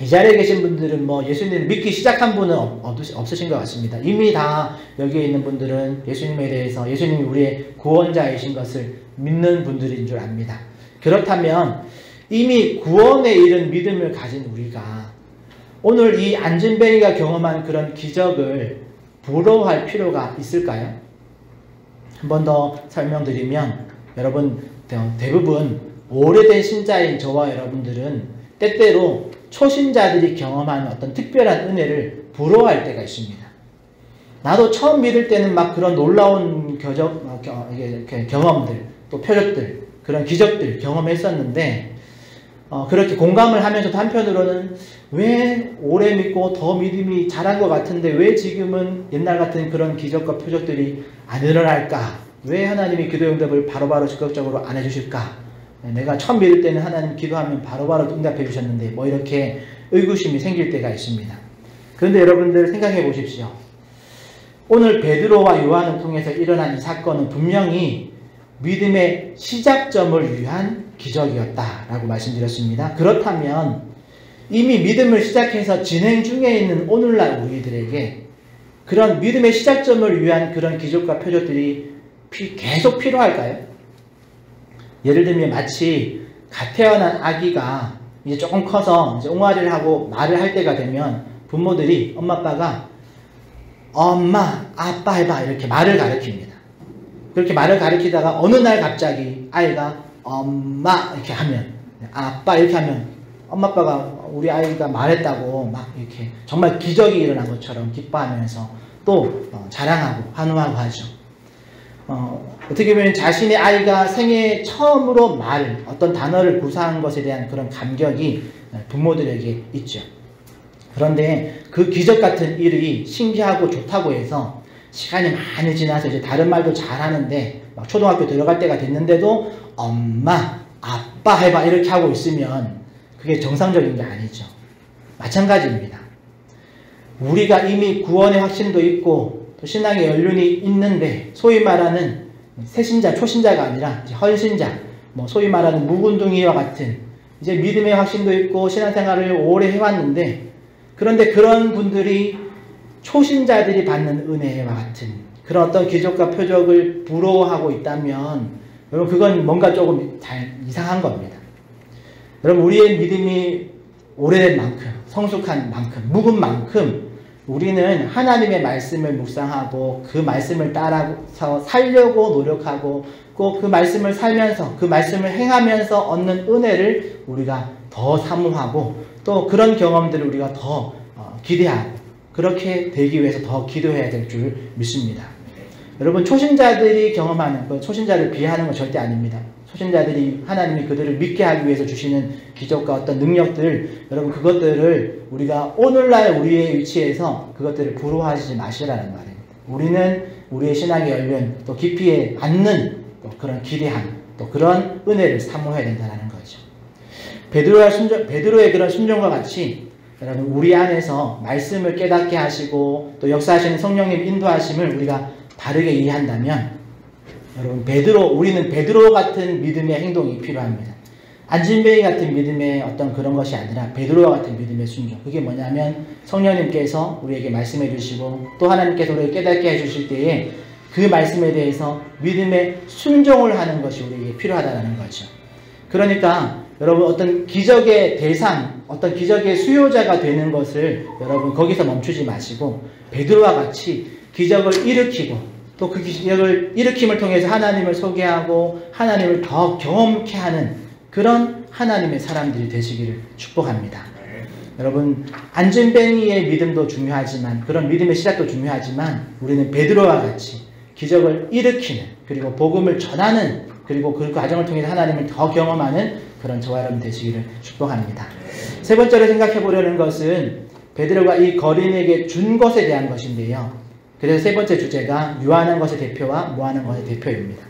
이 자리에 계신 분들은 예수님을 믿기 시작한 분은 없으신 것 같습니다. 이미 다 여기에 있는 분들은 예수님에 대해서 예수님이 우리의 구원자이신 것을 믿는 분들인 줄 압니다. 그렇다면 이미 구원에 이른 믿음을 가진 우리가 오늘 이 안진뱅이가 경험한 그런 기적을 부러워할 필요가 있을까요? 한 번 더 설명드리면 여러분 대부분 오래된 신자인 저와 여러분들은 때때로 초신자들이 경험하는 어떤 특별한 은혜를 부러워할 때가 있습니다. 나도 처음 믿을 때는 막 그런 놀라운 경험들, 또 표적들, 그런 기적들 경험했었는데 그렇게 공감을 하면서도 한편으로는 왜 오래 믿고 더 믿음이 자란 것 같은데 왜 지금은 옛날 같은 그런 기적과 표적들이 안 일어날까? 왜 하나님이 기도 응답을 바로바로 적극적으로 안 해주실까? 내가 처음 믿을 때는 하나님 기도하면 바로바로 응답해 주셨는데 뭐 이렇게 의구심이 생길 때가 있습니다. 그런데 여러분들 생각해 보십시오. 오늘 베드로와 요한을 통해서 일어난 이 사건은 분명히 믿음의 시작점을 위한 기적이었다라고 말씀드렸습니다. 그렇다면 이미 믿음을 시작해서 진행 중에 있는 오늘날 우리들에게 그런 믿음의 시작점을 위한 그런 기적과 표적들이 계속 필요할까요? 예를 들면 마치 갓 태어난 아기가 이제 조금 커서 이제 옹알이를 하고 말을 할 때가 되면 부모들이 엄마 아빠가 엄마 아빠 해봐 이렇게 말을 가르칩니다. 그렇게 말을 가르치다가 어느 날 갑자기 아이가 엄마 이렇게 하면 아빠 이렇게 하면 엄마 아빠가 우리 아이가 말했다고 막 이렇게 정말 기적이 일어난 것처럼 기뻐하면서 또 자랑하고 환호하고 하죠. 어떻게 보면 자신의 아이가 생애 처음으로 어떤 단어를 구사한 것에 대한 그런 감격이 부모들에게 있죠. 그런데 그 기적 같은 일이 신기하고 좋다고 해서 시간이 많이 지나서 이제 다른 말도 잘하는데 막 초등학교 들어갈 때가 됐는데도 엄마, 아빠 해봐 이렇게 하고 있으면 그게 정상적인 게 아니죠. 마찬가지입니다. 우리가 이미 구원의 확신도 있고 또 신앙의 연륜이 있는데 소위 말하는 새신자, 초신자가 아니라 이제 헌신자, 뭐 소위 말하는 묵은둥이와 같은 이제 믿음의 확신도 있고 신앙생활을 오래 해왔는데 그런데 그런 분들이 초신자들이 받는 은혜와 같은 그런 어떤 기적과 표적을 부러워하고 있다면 여러분 그건 뭔가 조금 이상한 겁니다. 여러분 우리의 믿음이 오래된 만큼 성숙한 만큼 묵은 만큼 우리는 하나님의 말씀을 묵상하고 그 말씀을 따라서 살려고 노력하고 꼭 그 말씀을 살면서 그 말씀을 행하면서 얻는 은혜를 우리가 더 사모하고 또 그런 경험들을 우리가 더 기대하고 그렇게 되기 위해서 더 기도해야 될 줄 믿습니다. 여러분 초신자들이 경험하는 초신자를 비하하는 건 절대 아닙니다. 초신자들이 하나님이 그들을 믿게 하기 위해서 주시는 기적과 어떤 능력들 여러분 그것들을 우리가 오늘날 우리의 위치에서 그것들을 부러워하지 마시라는 말입니다. 우리는 우리의 신앙의 연륜 또 깊이에 맞는 또 그런 기대함 또 그런 은혜를 사모해야 된다는 거죠. 베드로의 그런 순종과 같이 여러분 우리 안에서 말씀을 깨닫게 하시고 또 역사하시는 성령님 인도하심을 우리가 바르게 이해한다면 여러분 우리는 베드로 같은 믿음의 행동이 필요합니다. 안진뱅이 같은 믿음의 어떤 그런 것이 아니라 베드로와 같은 믿음의 순종. 그게 뭐냐면 성령님께서 우리에게 말씀해 주시고 또 하나님께서 우리를 깨닫게 해 주실 때에 그 말씀에 대해서 믿음의 순종을 하는 것이 우리에게 필요하다는 거죠. 그러니까 여러분 어떤 기적의 대상, 어떤 기적의 수요자가 되는 것을 여러분 거기서 멈추지 마시고 베드로와 같이 기적을 일으키고 또 그 기적을 일으킴을 통해서 하나님을 소개하고 하나님을 더 경험케 하는 그런 하나님의 사람들이 되시기를 축복합니다. 여러분 안진뱅이의 믿음도 중요하지만 그런 믿음의 시작도 중요하지만 우리는 베드로와 같이 기적을 일으키는 그리고 복음을 전하는 그리고 그 과정을 통해서 하나님을 더 경험하는 그런 저와 여러분 되시기를 축복합니다. 세 번째로 생각해 보려는 것은 베드로가 이 거린에게 준 것에 대한 것인데요. 그래서 세 번째 주제가 유한한 것의 대표와 무한한 것의 대표입니다.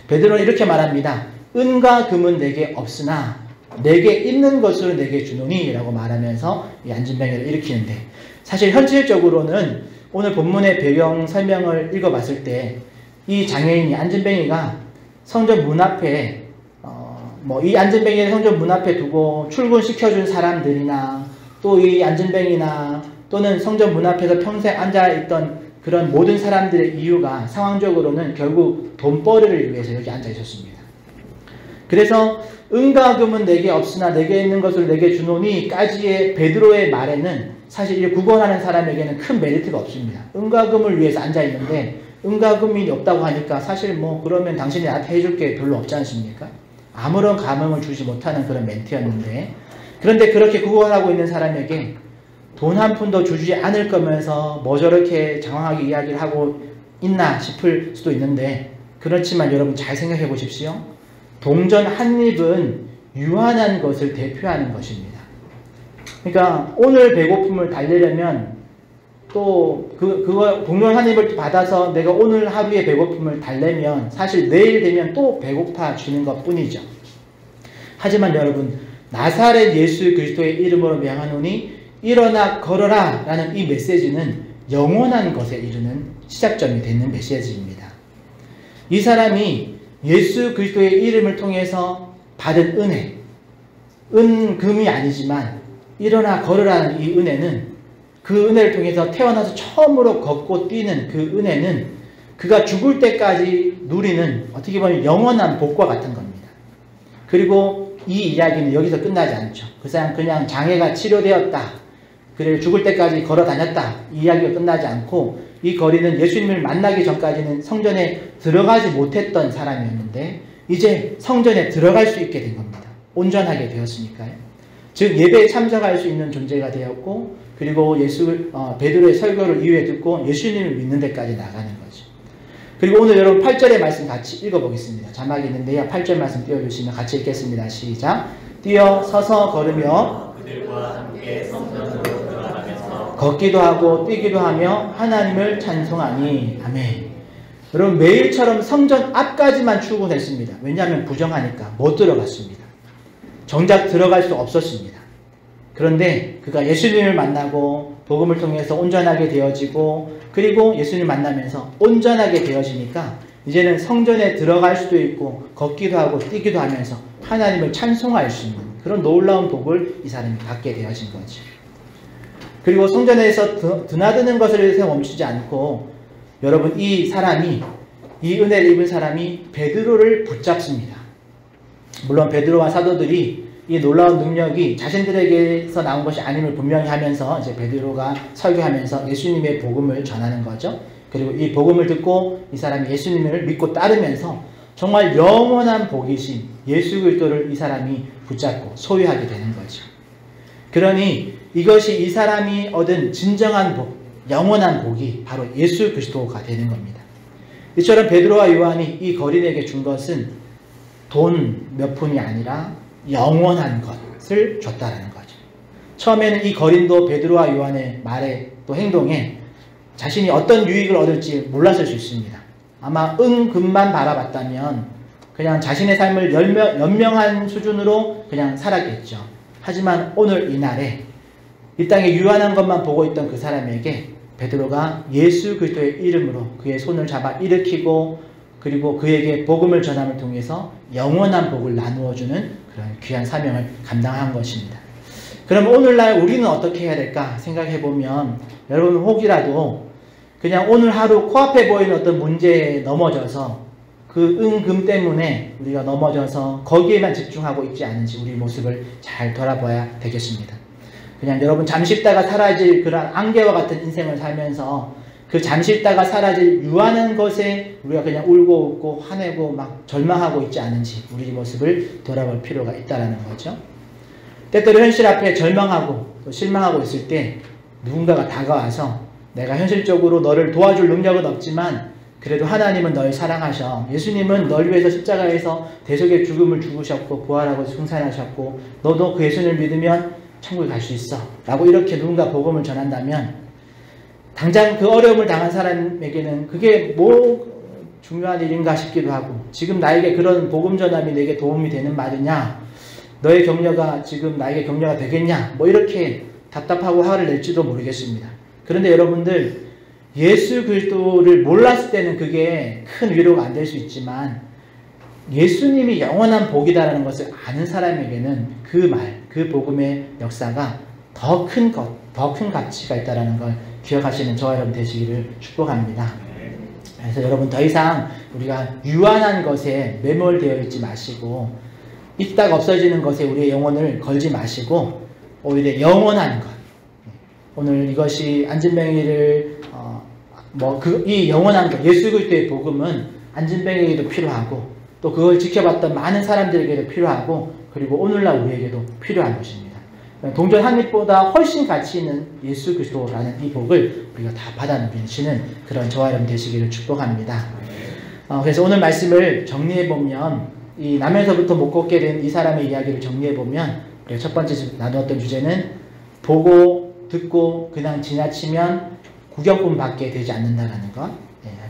베드로는 이렇게 말합니다. 은과 금은 내게 없으나 내게 있는 것으로 내게 주노니 라고 말하면서 이 안진뱅이를 일으키는데 사실 현실적으로는 오늘 본문의 배경 설명을 읽어봤을 때 이 장애인이 안진뱅이가 성전 문 앞에 이 안진뱅이를 성전 문 앞에 두고 출근시켜준 사람들이나 또 이 안진뱅이나 또는 성전 문 앞에서 평생 앉아있던 그런 모든 사람들의 이유가 상황적으로는 결국 돈벌이를 위해서 여기 앉아 있었습니다. 그래서 은과 금은 내게 없으나 내게 있는 것을 내게 주노니 까지의 베드로의 말에는 사실 이 구걸하는 사람에게는 큰 메리트가 없습니다. 은과 금을 위해서 앉아 있는데 은과 금이 없다고 하니까 사실 그러면 당신이 나한테 해줄 게 별로 없지 않습니까? 아무런 감흥을 주지 못하는 그런 멘트였는데 그런데 그렇게 구걸하고 있는 사람에게 돈 한 푼도 주지 않을 거면서 저렇게 장황하게 이야기를 하고 있나 싶을 수도 있는데 그렇지만 여러분 잘 생각해 보십시오. 동전 한 입은 유한한 것을 대표하는 것입니다. 그러니까 오늘 배고픔을 달래려면 또 그거 공평 하나님을 받아서 내가 오늘 하루의 배고픔을 달래면 사실 내일 되면 또 배고파지는 것 뿐이죠. 하지만 여러분, 나사렛 예수 그리스도의 이름으로 명하노니 일어나 걸어라 라는 이 메시지는 영원한 것에 이르는 시작점이 되는 메시지입니다. 이 사람이 예수 그리스도의 이름을 통해서 받은 은혜, 은금이 아니지만 일어나 걸으라는 이 은혜는, 그 은혜를 통해서 태어나서 처음으로 걷고 뛰는 그 은혜는 그가 죽을 때까지 누리는 어떻게 보면 영원한 복과 같은 겁니다. 그리고 이 이야기는 여기서 끝나지 않죠. 그 사람 그냥 장애가 치료되었다, 그래 죽을 때까지 걸어 다녔다, 이 이야기가 끝나지 않고 이 거리는 예수님을 만나기 전까지는 성전에 들어가지 못했던 사람이었는데 이제 성전에 들어갈 수 있게 된 겁니다. 온전하게 되었으니까요. 즉 예배에 참석할 수 있는 존재가 되었고, 그리고 베드로의 설교를 이후에 듣고 예수님을 믿는 데까지 나가는 거죠. 그리고 오늘 여러분 8절의 말씀 같이 읽어보겠습니다. 자막이 있는데요. 8절 말씀 띄워주시면 같이 읽겠습니다. 시작. 뛰어 서서 걸으며 그들과 함께 성전으로 들어가면서 걷기도 하고 뛰기도 하며 하나님을 찬송하니. 아멘. 여러분 매일처럼 성전 앞까지만 출근했습니다. 왜냐하면 부정하니까 못 들어갔습니다. 정작 들어갈 수 없었습니다. 그런데 그가 예수님을 만나고 복음을 통해서 온전하게 되어지고, 그리고 예수님을 만나면서 온전하게 되어지니까 이제는 성전에 들어갈 수도 있고 걷기도 하고 뛰기도 하면서 하나님을 찬송할 수 있는 그런 놀라운 복을 이 사람이 갖게 되어진 거죠. 그리고 성전에서 드나드는 것을 위해서 멈추지 않고 여러분 이 은혜를 입은 사람이 베드로를 붙잡습니다. 물론 베드로와 사도들이 이 놀라운 능력이 자신들에게서 나온 것이 아님을 분명히 하면서 이제 베드로가 설교하면서 예수님의 복음을 전하는 거죠. 그리고 이 복음을 듣고 이 사람이 예수님을 믿고 따르면서 정말 영원한 복이신 예수 그리스도를 이 사람이 붙잡고 소유하게 되는 거죠. 그러니 이것이 이 사람이 얻은 진정한 복, 영원한 복이 바로 예수 그리스도가 되는 겁니다. 이처럼 베드로와 요한이 이 거린에게 준 것은 돈 몇 푼이 아니라 영원한 것을 줬다라는 거죠. 처음에는 이 거린도 베드로와 요한의 말에 또 행동에 자신이 어떤 유익을 얻을지 몰랐을 수 있습니다. 아마 은금만 바라봤다면 그냥 자신의 삶을 연명한 수준으로 그냥 살았겠죠. 하지만 오늘 이날에 이 땅에 유한한 것만 보고 있던 그 사람에게 베드로가 예수 그리스도의 이름으로 그의 손을 잡아 일으키고, 그리고 그에게 복음을 전함을 통해서 영원한 복을 나누어주는 그런 귀한 사명을 감당한 것입니다. 그럼 오늘날 우리는 어떻게 해야 될까 생각해보면, 여러분 혹이라도 그냥 오늘 하루 코앞에 보이는 어떤 문제에 넘어져서 그 은금 때문에 우리가 넘어져서 거기에만 집중하고 있지 않은지 우리 모습을 잘 돌아봐야 되겠습니다. 그냥 여러분 잠시 있다가 사라질 그런 안개와 같은 인생을 살면서 그 잠시 있다가 사라질 유한한 것에 우리가 그냥 울고 웃고 화내고 막 절망하고 있지 않은지 우리 모습을 돌아볼 필요가 있다는 거죠. 때때로 현실 앞에 절망하고 또 실망하고 있을 때 누군가가 다가와서 내가 현실적으로 너를 도와줄 능력은 없지만 그래도 하나님은 널 사랑하셔. 예수님은 널 위해서 십자가에서 대속의 죽음을 죽으셨고 부활하고 승산하셨고 너도 그 예수님을 믿으면 천국에 갈 수 있어 라고 이렇게 누군가 복음을 전한다면 당장 그 어려움을 당한 사람에게는 그게 뭐 중요한 일인가 싶기도 하고, 지금 나에게 그런 복음 전함이 내게 도움이 되는 말이냐, 너의 격려가 지금 나에게 격려가 되겠냐, 뭐 이렇게 답답하고 화를 낼지도 모르겠습니다. 그런데 여러분들 예수 그리스도를 몰랐을 때는 그게 큰 위로가 안 될 수 있지만 예수님이 영원한 복이다라는 것을 아는 사람에게는 그 말, 그 복음의 역사가 더 큰 것, 더 큰 가치가 있다는 걸 기억하시는 저와 여러분 되시기를 축복합니다. 그래서 여러분 더 이상 우리가 유한한 것에 매몰되어 있지 마시고 있다가 없어지는 것에 우리의 영혼을 걸지 마시고 오히려 영원한 것, 오늘 이것이 안진뱅이를 이 영원한 것, 예수 그리스도의 복음은 안진뱅이에게도 필요하고 또 그걸 지켜봤던 많은 사람들에게도 필요하고 그리고 오늘날 우리에게도 필요한 것입니다. 동전 한 입보다 훨씬 가치 있는 예수 그리스도라는 이 복을 우리가 다 받아 누리시는 그런 저와 여러분 되시기를 축복합니다. 그래서 오늘 말씀을 정리해보면 이 나면서부터 못 걷게 된 이 사람의 이야기를 정리해보면 우리가 첫 번째 나누었던 주제는 보고 듣고 그냥 지나치면 구경꾼밖에 되지 않는다라는 것,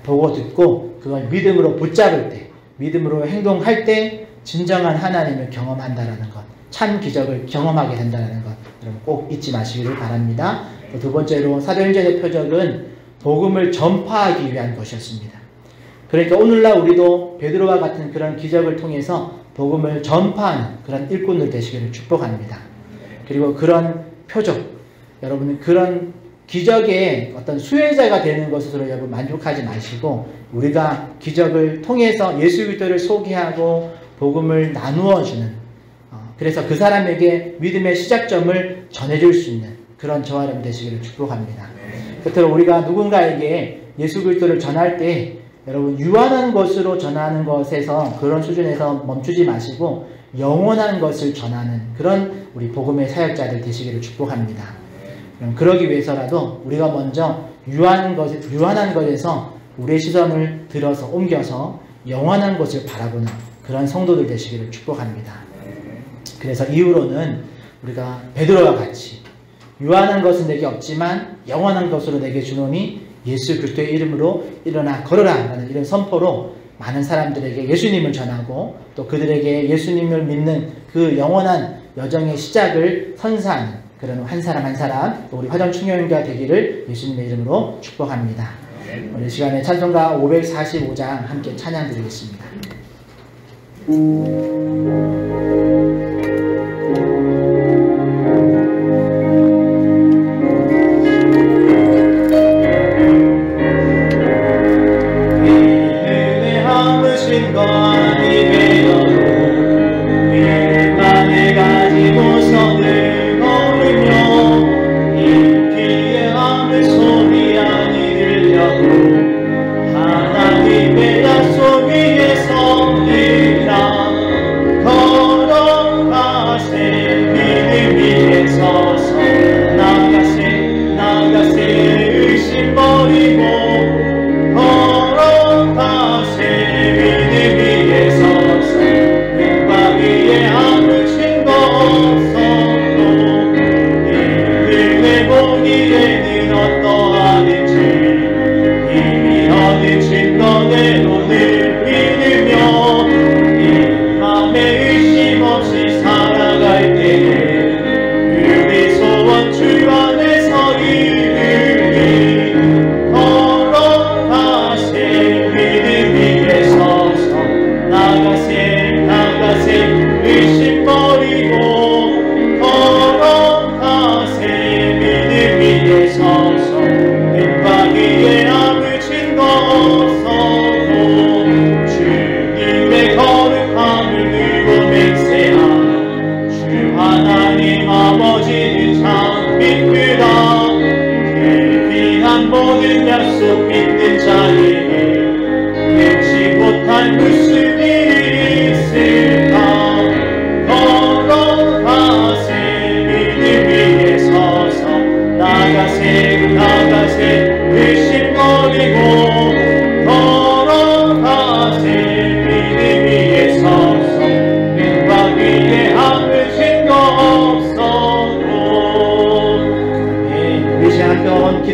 보고 듣고 그걸 믿음으로 붙잡을 때, 믿음으로 행동할 때 진정한 하나님을 경험한다라는 것, 참 기적을 경험하게 된다는 것, 여러분 꼭 잊지 마시기를 바랍니다. 두 번째로 사도행전의 표적은 복음을 전파하기 위한 것이었습니다. 그러니까 오늘날 우리도 베드로와 같은 그런 기적을 통해서 복음을 전파하는 그런 일꾼들 되시기를 축복합니다. 그리고 그런 표적, 여러분은 그런 기적의 어떤 수혜자가 되는 것으로 여러분 만족하지 마시고, 우리가 기적을 통해서 예수 그리스도를 소개하고 복음을 나누어 주는, 그래서 그 사람에게 믿음의 시작점을 전해줄 수 있는 그런 저와 여러분 되시기를 축복합니다. 끝으로 우리가 누군가에게 예수 그리스도를 전할 때 여러분 유한한 것으로 전하는 것에서, 그런 수준에서 멈추지 마시고 영원한 것을 전하는 그런 우리 복음의 사역자들 되시기를 축복합니다. 그러기 위해서라도 우리가 먼저 유한한 것에서 우리의 시선을 들어서 옮겨서 영원한 것을 바라보는 그런 성도들 되시기를 축복합니다. 그래서 이후로는 우리가 베드로와 같이 유한한 것은 내게 없지만 영원한 것으로 내게 주노니 예수 그리스도의 이름으로 일어나 걸어라 라는 이런 선포로 많은 사람들에게 예수님을 전하고, 또 그들에게 예수님을 믿는 그 영원한 여정의 시작을 선사하는 그런 한 사람 한 사람, 또 우리 화정충영교가 되기를 예수님의 이름으로 축복합니다. 오늘 시간에 찬송가 545장 함께 찬양 드리겠습니다.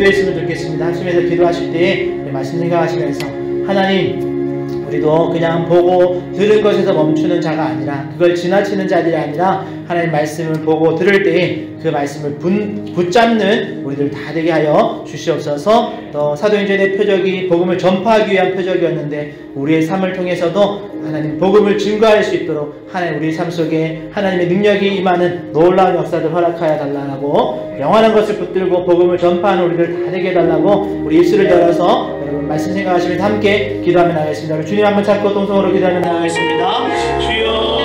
기도했으면 좋겠습니다. 한숨에서 기도하실 때 말씀 생각하시면서, 하나님, 우리도 그냥 보고 들은 것에서 멈추는 자가 아니라, 그걸 지나치는 자들이 아니라 하나님 말씀을 보고 들을 때 그 말씀을 붙잡는 우리들 다 되게 하여 주시옵소서. 또 사도행전의 표적이 복음을 전파하기 위한 표적이었는데, 우리의 삶을 통해서도 하나님 복음을 증거할 수 있도록 하나님 우리 삶 속에 하나님의 능력이 임하는 놀라운 역사들 허락하여 달라고, 영원한 것을 붙들고 복음을 전파하는 우리들 다 되게 해달라고 우리 입술을 열어서 여러분 말씀 생각하시면서 함께 기도하며 나가겠습니다. 주님 한번 찾고 동성으로 기도하며 나가겠습니다. 주여,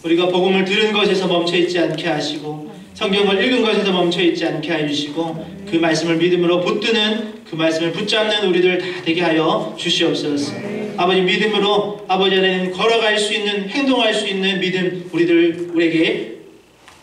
우리가 복음을 들은 것에서 멈춰있지 않게 하시고 성경을 읽은 것에서 멈춰있지 않게 해주시고 그 말씀을 믿음으로 붙드는 그 말씀을 붙잡는 우리들 다 되게 하여 주시옵소서. 아버지 믿음으로 아버지 안에는 걸어갈 수 있는 행동할 수 있는 믿음 우리에게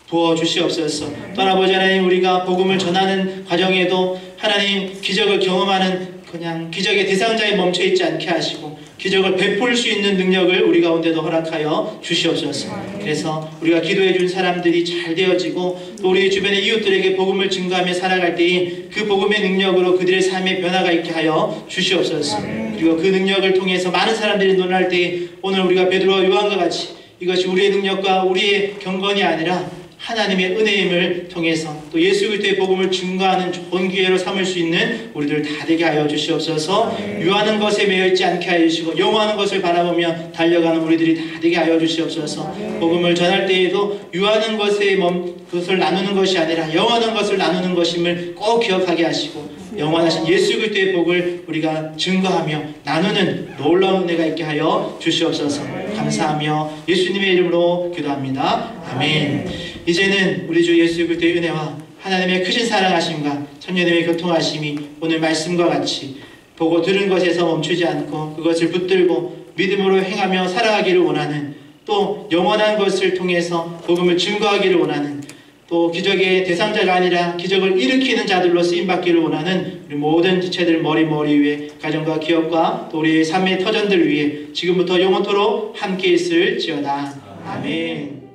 부어주시옵소서. 또한 아버지 하나님 우리가 복음을 전하는 과정에도 하나님 기적을 경험하는 그냥 기적의 대상자에 멈춰있지 않게 하시고 기적을 베풀 수 있는 능력을 우리 가운데도 허락하여 주시옵소서. 그래서 우리가 기도해 준 사람들이 잘 되어지고 또 우리 주변의 이웃들에게 복음을 증거하며 살아갈 때에 그 복음의 능력으로 그들의 삶에 변화가 있게 하여 주시옵소서. 그리고 그 능력을 통해서 많은 사람들이 논할 때에 오늘 우리가 베드로와 요한과 같이 이것이 우리의 능력과 우리의 경건이 아니라 하나님의 은혜임을 통해서 또 예수 그리스도의 복음을 증거하는 좋은 기회로 삼을 수 있는 우리들 다 되게 하여 주시옵소서. 유하는 것에 매여 있지 않게 하여 주시고 영원한 것을 바라보며 달려가는 우리들이 다 되게 하여 주시옵소서. 복음을 전할 때에도 유하는 것을 나누는 것이 아니라 영원한 것을 나누는 것임을 꼭 기억하게 하시고 영원하신 예수 그리스도의 복을 우리가 증거하며 나누는 놀라운 은혜가 있게 하여 주시옵소서. 감사하며 예수님의 이름으로 기도합니다. 아멘. 이제는 우리 주 예수 그리스도의 은혜와 하나님의 크신 사랑하심과 천년의 교통하심이 오늘 말씀과 같이 보고 들은 것에서 멈추지 않고 그것을 붙들고 믿음으로 행하며 살아가기를 원하는 또 영원한 것을 통해서 복음을 증거하기를 원하는 또 기적의 대상자가 아니라 기적을 일으키는 자들로 쓰임받기를 원하는 우리 모든 지체들 머리 위에 가정과 기업과 또 우리의 삶의 터전들 위해 지금부터 영원토록 함께 있을지어다. 아멘.